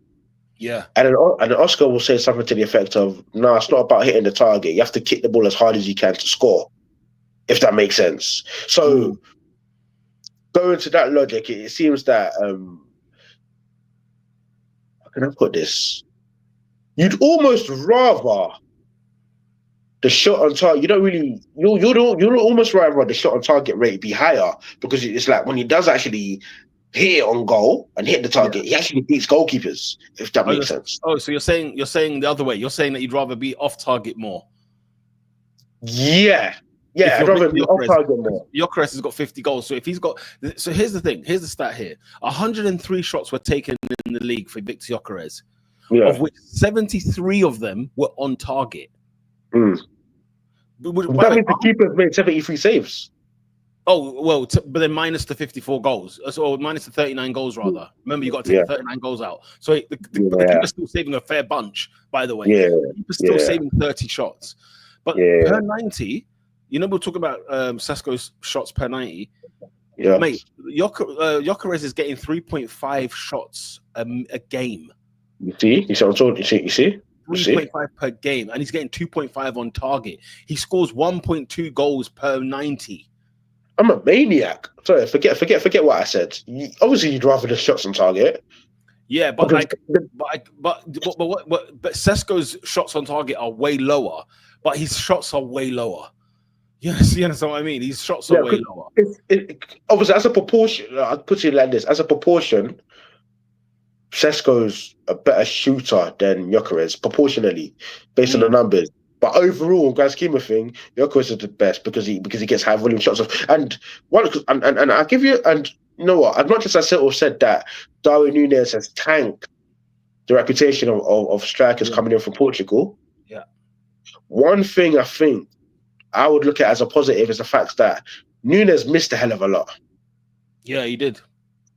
Yeah. And then Oscar will say something to the effect of, no, it's not about hitting the target. You have to kick the ball as hard as you can to score, if that makes sense. So going to that logic, it seems that how can I put this? You'd almost rather the shot on target. You'd almost rather the shot on target rate be higher, because it's like when he does actually hit it on goal and hit the target, he actually beats goalkeepers, if that makes sense. Oh, so you're saying the other way. You're saying that you'd rather be off target more. Yeah. I'd rather be off target more. Gyökeres has got 50 goals. So if he's got, so here's the thing. Here's the stat here. 103 shots were taken in the league for Viktor Gyökeres, of which 73 of them were on target. That means the keeper's made 73 saves. Oh, well, but then minus the 54 goals. So minus the 39 goals, rather. Remember, you got to take the 39 goals out. So the keeper's still saving a fair bunch, by the way. Yeah. The keeper's still saving 30 shots. But per 90, we're talking about Sesko's shots per 90. Yeah. Mate, Gyökeres is getting 3.5 shots a game. You see? You see what I'm talking? You see? 3.5 per game, and he's getting 2.5 on target. He scores 1.2 goals per 90. I'm a maniac. Sorry, forget what I said. Obviously, you'd rather the shots on target. Yeah, but but Sesko's shots on target are way lower, but his shots are way lower. Yes, you understand what I mean? His shots are way lower. Obviously, as a proportion, I'll put it like this: as a proportion, Sesko's a better shooter than Gyökeres, proportionally, based on the numbers. But overall, in grand scheme of thing, Gyökeres is the best because he gets high volume shots off. And I give you, and you know what? As much as I sort of said that Darwin Núñez has tanked the reputation of strikers coming in from Portugal. Yeah. One thing I think I would look at as a positive is the fact that Núñez missed a hell of a lot. Yeah, he did.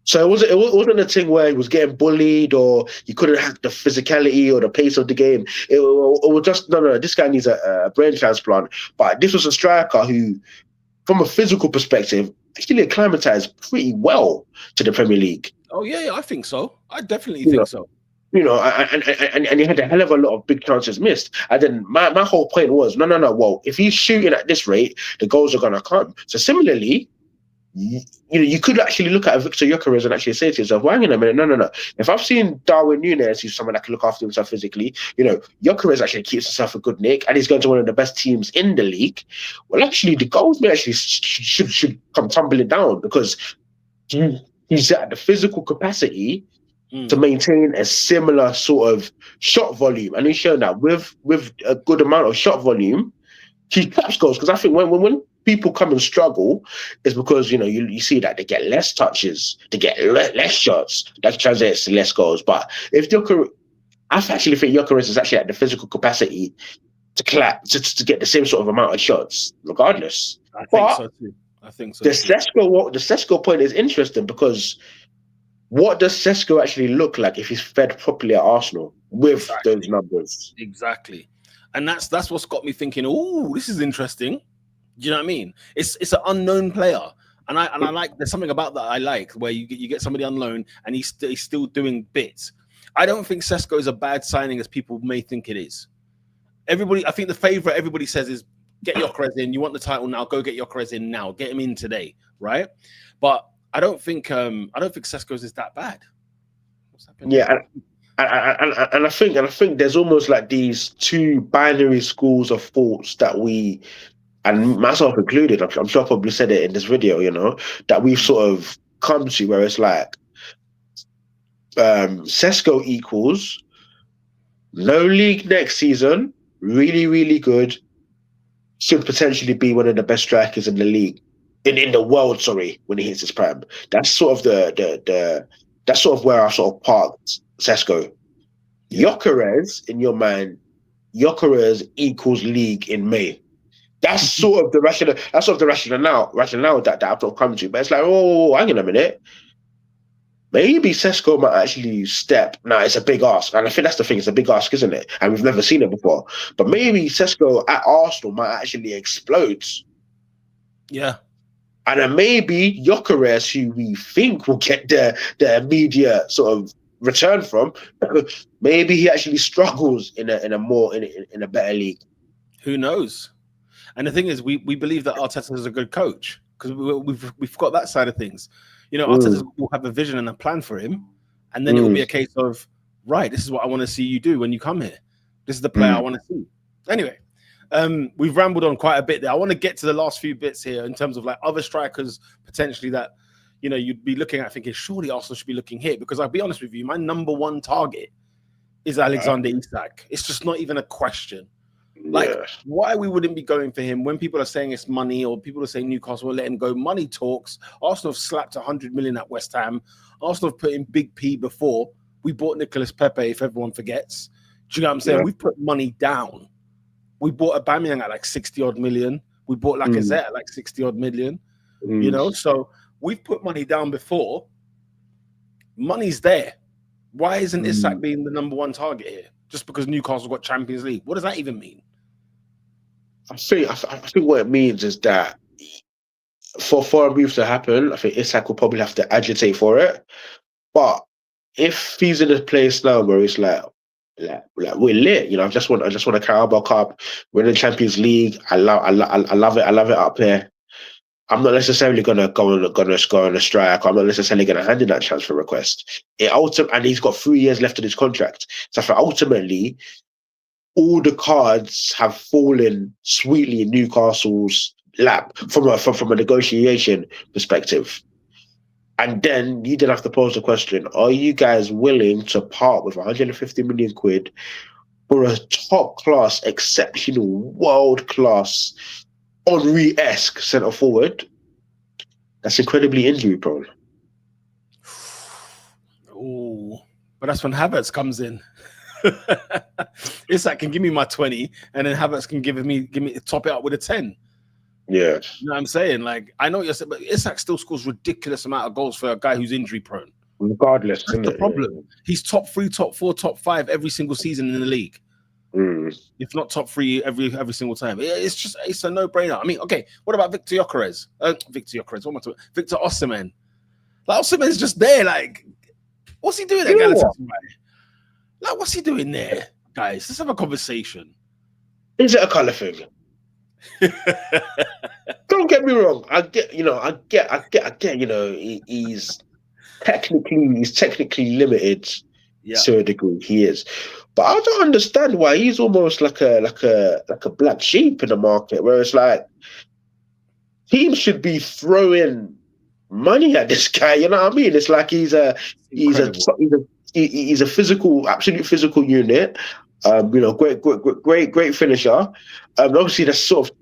So it wasn't a thing where he was getting bullied or he couldn't hack the physicality or the pace of the game. It was just no. This guy needs a brain transplant. But this was a striker who, from a physical perspective, actually acclimatized pretty well to the Premier League. Oh yeah, I think so. I definitely think so. You know, and he had a hell of a lot of big chances missed. And then my whole point was, no. Well, if he's shooting at this rate, the goals are gonna come. So similarly, you could actually look at Viktor Gyökeres and actually say to yourself, well, hang on a minute, no. If I've seen Darwin Núñez, who's someone that can look after himself physically, Gyökeres actually keeps himself a good nick and he's going to one of the best teams in the league. Well, actually, the goals may actually should come tumbling down because he's at the physical capacity to maintain a similar sort of shot volume. And he's shown that with a good amount of shot volume, he caps goals. Because I think when people come and struggle, is because you see that they get less touches, they get less shots, that translates to less goals. But if I actually think Gyökeres is actually at the physical capacity to get the same sort of amount of shots, regardless. I think so too. The Sesko point is interesting because what does Sesko actually look like if he's fed properly at Arsenal with those numbers? Exactly. And that's what's got me thinking, oh, this is interesting. Do you know what I mean? It's an unknown player. And I like, there's something about that I like, where you get somebody on loan and he's still doing bits. I don't think Sesko is a bad signing as people may think it is. I think the favorite everybody says is get Gyökeres in. You want the title now, go get Gyökeres in now. Get him in today, right? But I don't think Sesko's is that bad. What's happening? Yeah, and I think there's almost like these two binary schools of thoughts that we, and myself included, I'm sure I probably said it in this video, that we've sort of come to, where it's like Sesko equals no league next season, really, really good, should potentially be one of the best strikers in the league. In the world, when he hits his prime. That's sort of that's sort of where I sort of parked Sesko. Gyökeres, in your mind, Gyökeres equals league in May. That's sort of the rationale. That's sort of the rationale that I've sort of come to. But it's like, oh, hang on a minute. Maybe Sesko might actually step. Now it's a big ask, and I think that's the thing. It's a big ask, isn't it? And we've never seen it before. But maybe Sesko at Arsenal might actually explode. Yeah. And then maybe Gyökeres, who we think will get the immediate sort of return from, maybe he actually struggles in a better league. Who knows? And the thing is, we believe that Arteta is a good coach because we've got that side of things. Arteta will have a vision and a plan for him, and then it will be a case of, right, this is what I want to see you do when you come here. This is the player I want to see. Anyway. We've rambled on quite a bit there. I want to get to the last few bits here in terms of like other strikers potentially that you'd be looking at thinking surely Arsenal should be looking here, because I'll be honest with you, my number one target is Alexander Isak. It's just not even a question. Like why we wouldn't be going for him when people are saying it's money, or people are saying Newcastle will let him go. Money talks. Arsenal have slapped 100 million at West Ham. Arsenal have put in Big P before. We bought Nicolas Pepe, if everyone forgets. Do you know what I'm saying? We've put money down. We bought Aubameyang at like 60 odd million. We bought Lacazette at like 60 odd million. So we've put money down before. Money's there. Why isn't Isak being the number one target here? Just because Newcastle got Champions League? What does that even mean? I think what it means is that for a move to happen, I think Isak will probably have to agitate for it. But if he's in a place now where it's like we're lit, you know, I just want a Carabao Cup, we're in the Champions League. I love it. I love it up here. I'm not necessarily gonna go on a strike. I'm not necessarily gonna hand in that transfer request. And he's got 3 years left in his contract. So for ultimately, all the cards have fallen sweetly in Newcastle's lap from a negotiation perspective. And then you then have to pose the question: are you guys willing to part with 150 million quid for a top class, exceptional, world class, Henry-esque centre forward that's incredibly injury prone? Oh, but that's when Havertz comes in. Isak can give me my 20, and then Havertz can give me top it up with a 10. Yeah, you know what I'm saying? Like, I know what you're saying, but Isak still scores ridiculous amount of goals for a guy who's injury prone. regardless, That's the problem. Yeah. He's top 3, top 4, top 5 every single season in the league. If not top 3 every single time. It's a no-brainer. I mean, okay, what about Viktor Gyökeres? Viktor Osimhen. Like, Osimhen's just there. Like, what's he doing at Galatasaray? Like, what's he doing there, guys? Let's have a conversation. Is it a colour thing? Don't get me wrong. I get. You know, he's technically limited to a degree. He is, but I don't understand why he's almost like a black sheep in the market, where it's like teams should be throwing money at this guy. You know what I mean? It's like he's a physical, absolute physical unit. You know, great finisher. Obviously, there's sort of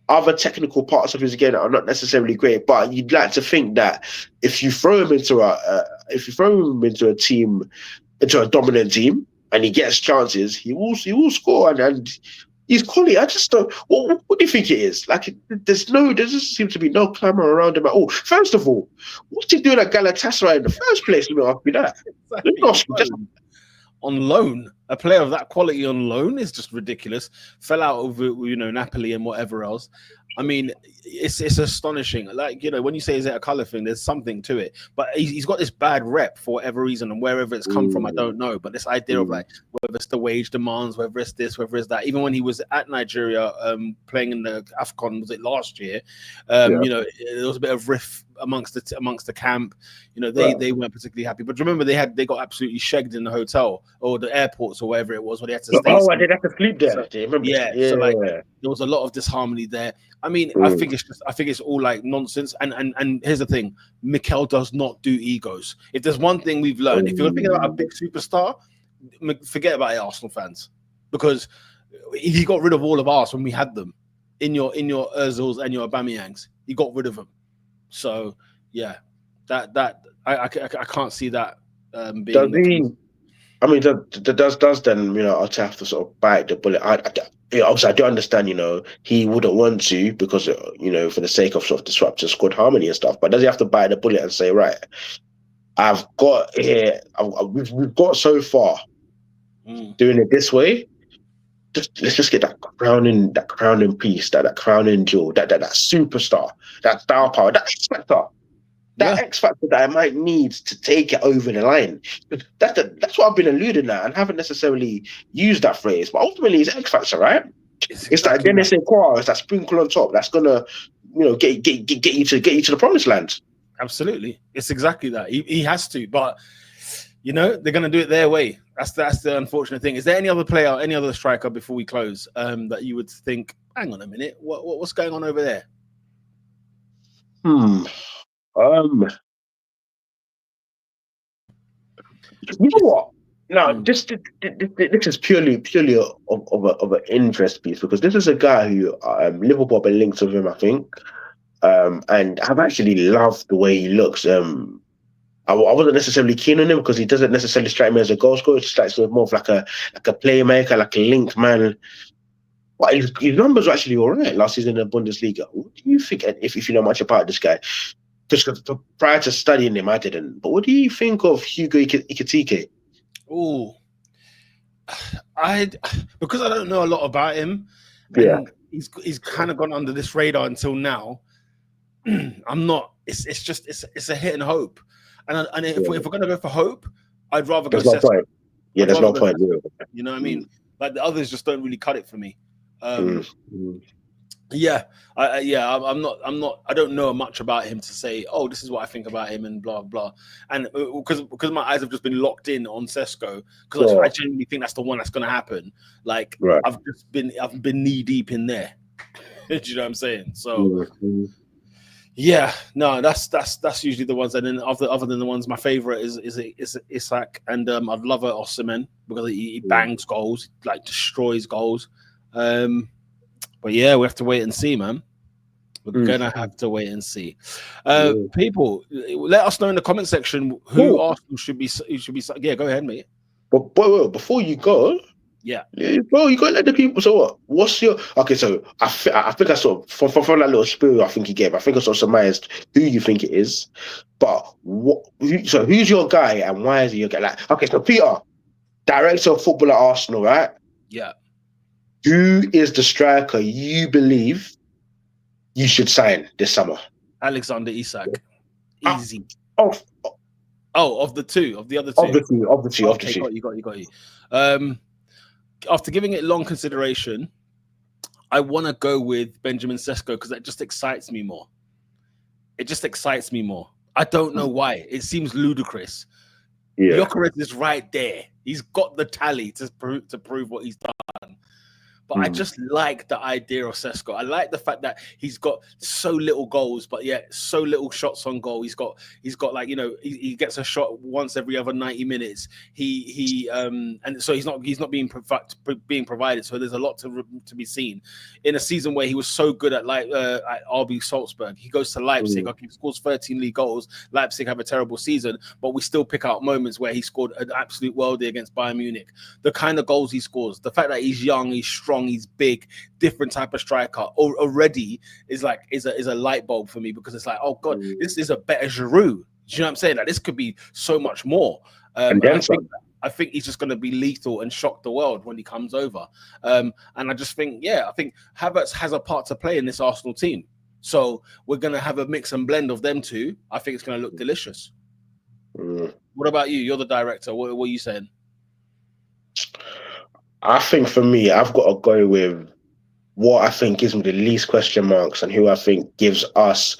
other technical parts of his game that are not necessarily great, but you'd like to think that if you throw him into a team, into a dominant team, and he gets chances, he will score, and he's quality. I just don't. What do you think it is? Like, there just seems to be no clamour around him at all. First of all, what's he doing at Galatasaray in the first place? Let me ask you that. Exactly. On loan, a player of that quality on loan is just ridiculous. Fell out over, you know, Napoli and whatever else. I mean, it's astonishing. Like, you know, when you say is it a colour thing, there's something to it. But he's got this bad rep for whatever reason, and wherever it's come from, I don't know. But this idea of, like, whether it's the wage demands, whether it's this, whether it's that. Even when he was at Nigeria playing in the AFCON, was it last year? You know, there was a bit of riff amongst the camp. You know, they weren't particularly happy. But remember, they got absolutely shagged in the hotel or the airports or wherever it was, where they had to stay. I did have to sleep there. So like, there was a lot of disharmony there. I mean, I think it's all like nonsense. And here's the thing: Mikel does not do egos. If there's one thing we've learned, if you're thinking about a big superstar, forget about it, Arsenal fans, because he got rid of all of ours when we had them in your Özils and your Aubameyangs. He got rid of them. So yeah, that I can't see that being. I mean, does then, you know, I'll have to sort of bite the bullet. Obviously, I do understand, you know, he wouldn't want to because, you know, for the sake of sort of disrupting squad harmony and stuff. But does he have to bite the bullet and say, right, we've got so far doing it this way. Let's just get that crowning piece, that crowning jewel, that superstar, that star power, that X factor. That X factor that I might need to take it over the line. That's what I've been alluding at, and haven't necessarily used that phrase. But ultimately, it's X factor, right? It's that Dennis Equar, it's that sprinkle on top that's gonna, you know, get you to the promised land. Absolutely, it's exactly that. He has to, but you know, they're gonna do it their way. That's the unfortunate thing. Is there any other player, any other striker before we close that you would think, hang on a minute, what's going on over there? You know what? No, this is purely of an interest piece, because this is a guy who Liverpool have been linked with him, I think, and I've actually loved the way he looks. I wasn't necessarily keen on him because he doesn't necessarily strike me as a goal scorer. He strikes me more of like a playmaker, like a link man. But his numbers were actually all right last season in the Bundesliga. What do you think, if you know much about this guy? Just prior to studying him, I didn't. But what do you think of Hugo Ekitike? Oh, because I don't know a lot about him. Yeah, he's kind of gone under this radar until now. I'm not. It's just it's a hit and hope, and if we're gonna go for hope, I'd rather go There's no Sesko. point. Yeah, I'd there's rather no go point. Sesko. You know what I Mm, mean? Like the others just don't really cut it for me. mm, mm. Yeah, I'm not. I don't know much about him to say, oh, this is what I think about him, and blah blah. And because my eyes have just been locked in on Sesko, because I Sure. genuinely think that's the one that's going to happen. Like Right. I've been knee deep in there. Do you know what I'm saying? So Mm, mm, yeah, no, that's usually the ones. And then other than the ones, my favorite is Isak, and I'd love a Osimhen because he bangs goals, like destroys goals. But yeah, we have to wait and see, man. We're gonna have to wait and see. mm. People, let us know in the comment section who Cool. Arsenal should be. Who should be? Yeah, go ahead, mate. But before you go, Yeah, bro, you gotta let the people. So what? What's your okay? So I think I sort of from that little spiel I think he gave. I think I sort of surmised who you think it is. But so who's your guy and why is he your guy? Like, okay, so Peter, director of football at Arsenal, right? yeah. Who is the striker you believe you should sign this summer? Alexander Isak, Ah, easy. Of Oh, of the other of two. the two, of the two, of the Okay, two. got you. Um, After giving it long consideration, I want to go with Benjamin Sesko because that just excites me more. It just excites me more. I don't know why. It seems ludicrous. Yeah. Gyökeres is right there. He's got the tally to prove what he's done. But I just like the idea of Sesko. I like the fact that he's got so little goals, but yet so little shots on goal. He's got like, you know, he gets a shot once every other 90 minutes. And so he's not being provided. So there's a lot to be seen in a season where he was so good at RB Salzburg. He goes to Leipzig. Okay, he scores 13 league goals. Leipzig have a terrible season, but we still pick out moments where he scored an absolute worldie against Bayern Munich. The kind of goals he scores, the fact that he's young, he's strong, he's big, different type of striker already is a light bulb for me because it's like, oh god, this is a better Giroud. Do you know what I'm saying? Like this could be so much more. And And then some. I think he's just going to be lethal and shock the world when he comes over. And I just think, I think Havertz has a part to play in this Arsenal team. So we're going to have a mix and blend of them two. I think it's going to look delicious. What about you? You're the director. What are you saying? I think for me, I've got to go with what I think gives me the least question marks and who I think gives us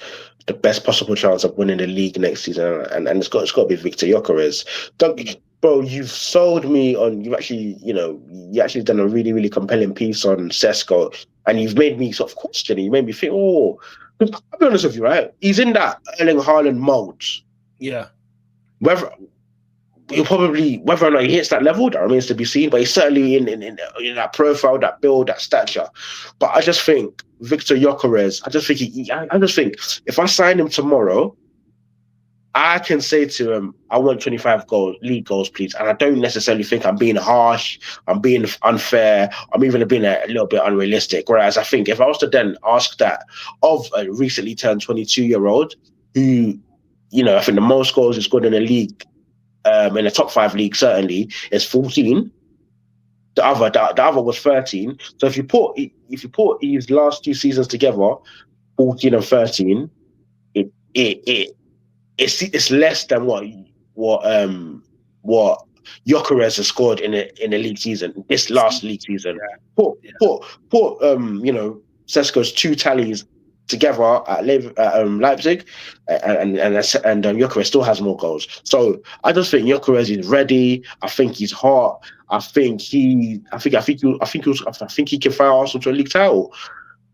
the best possible chance of winning the league next season. And it's got to be Viktor Gyökeres. Bro, you've sold me on. You actually done a really, really compelling piece on Sesko, and you've made me sort of question it. You made me think, oh, I'll be honest with you, right? He's in that Erling Haaland mold. Yeah. Whether or not he hits that level, that remains to be seen. But he's certainly in that profile, that build, that stature. But I just think Viktor Gyökeres. I just think if I sign him tomorrow, I can say to him, I want 25 league goals, please. And I don't necessarily think I'm being harsh, I'm being unfair, I'm even being a little bit unrealistic. Whereas I think if I was to then ask that of a recently turned 22-year-old who, I think the most goals he's scored in the league, in the top 5 league certainly, is 14. The other was 13. So if you put his last 2 seasons together, 14 and 13, it's less than what Gyökeres has scored in a league season, this last league season. Put Sesko's 2 tallies together at Leipzig, and Gyökeres still has more goals. So I just think Gyökeres is ready. I think he's hot. I think he can fire Arsenal to a league title.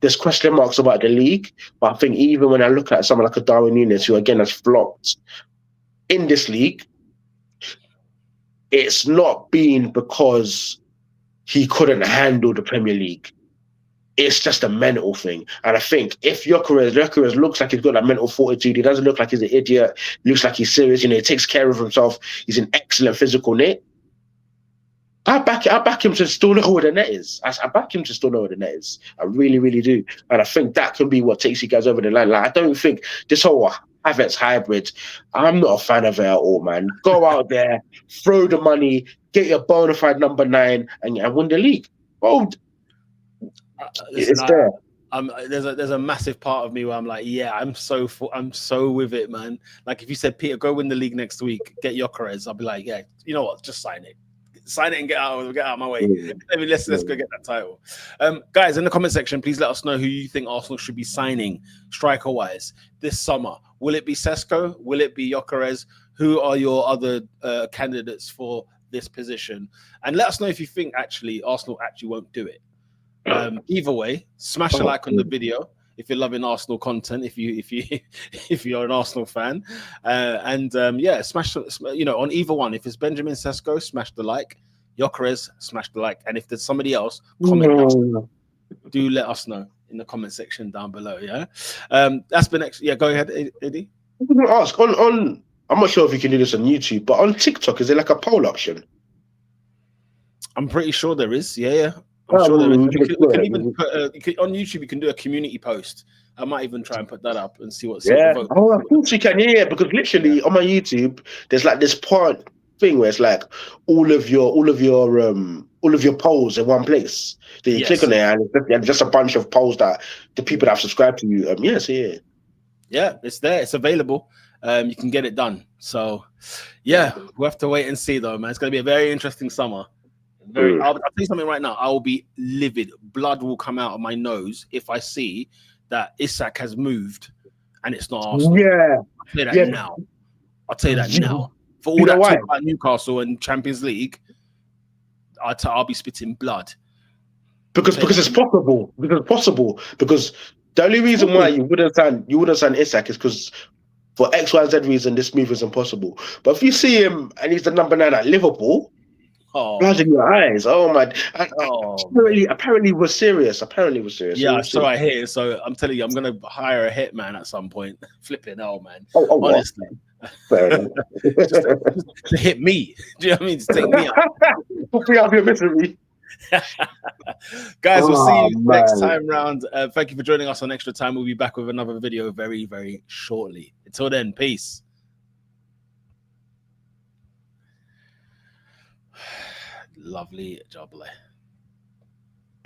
There's question marks about the league, but I think even when I look at someone like a Darwin Núñez, who again has flopped in this league, it's not been because he couldn't handle the Premier League. It's just a mental thing. And I think if Gyökeres looks like he's got that mental fortitude, he doesn't look like he's an idiot, looks like he's serious, he takes care of himself, he's an excellent physical net. I back him to still know where the net is. I back him to still know where the net is. I really, really do. And I think that can be what takes you guys over the line. Like, I don't think this whole Havertz hybrid, I'm not a fan of it at all, man. Go out there, throw the money, get your bona fide number 9 and win the league. Oh, Listen, it's there. there's a massive part of me where I'm like, yeah, I'm so with it, man. Like if you said, Peter, go win the league next week, get Gyökeres, I'll be like, yeah, you know what, just sign it and get out of my way. I mean, let's go get that title. Guys, in the comment section, please let us know who you think Arsenal should be signing striker wise this summer. Will it be Sesko? Will it be Gyökeres? Who are your other candidates for this position? And let us know if you think actually Arsenal actually won't do it. Either way, smash a like on the video if you're loving Arsenal content, if you're an Arsenal fan, yeah, smash, on either one. If it's Benjamin Sesko, smash the like. Gyökeres, smash the like. And if there's somebody else, comment. Do let us know in the comment section down below. Yeah, that's been yeah. Go ahead, Eddie. I'm going to ask on. I'm not sure if you can do this on YouTube, but on TikTok, is there like a poll option? I'm pretty sure there is. Yeah. I'm sure there is. We can even put on YouTube. You can do a community post. I might even try and put that up and see what's the vote. Oh, of course you can. Yeah, because literally on my YouTube, there's like this part thing where it's like all of your polls in one place. Then you click on it, and just a bunch of polls that the people that have subscribed to you. Yeah, it's there. It's available. You can get it done. So, yeah, we'll have to wait and see though, man. It's going to be a very interesting summer. I'll tell you something right now. I will be livid. Blood will come out of my nose if I see that Isak has moved and it's not Arsenal. Yeah, I'll tell you that now. I'll tell you that now. For all that talk about Newcastle and Champions League, I'll be spitting blood. Because it's possible. Because the only reason why you wouldn't sign Isak is because for X, Y, Z reason this move is impossible. But if you see him and he's the number 9 at Liverpool. Blood in your eyes. Oh my! Apparently was serious. Yeah, so I hear. So I'm telling you, I'm gonna hire a hitman at some point. Flipping hell, man. Honestly, fair enough. just to hit me. Do you know what I mean? To take me out. Free out your misery. Guys, we'll see you next time round. Thank you for joining us on Extra Time. We'll be back with another video very, very shortly. Until then, peace. Lovely jubbly.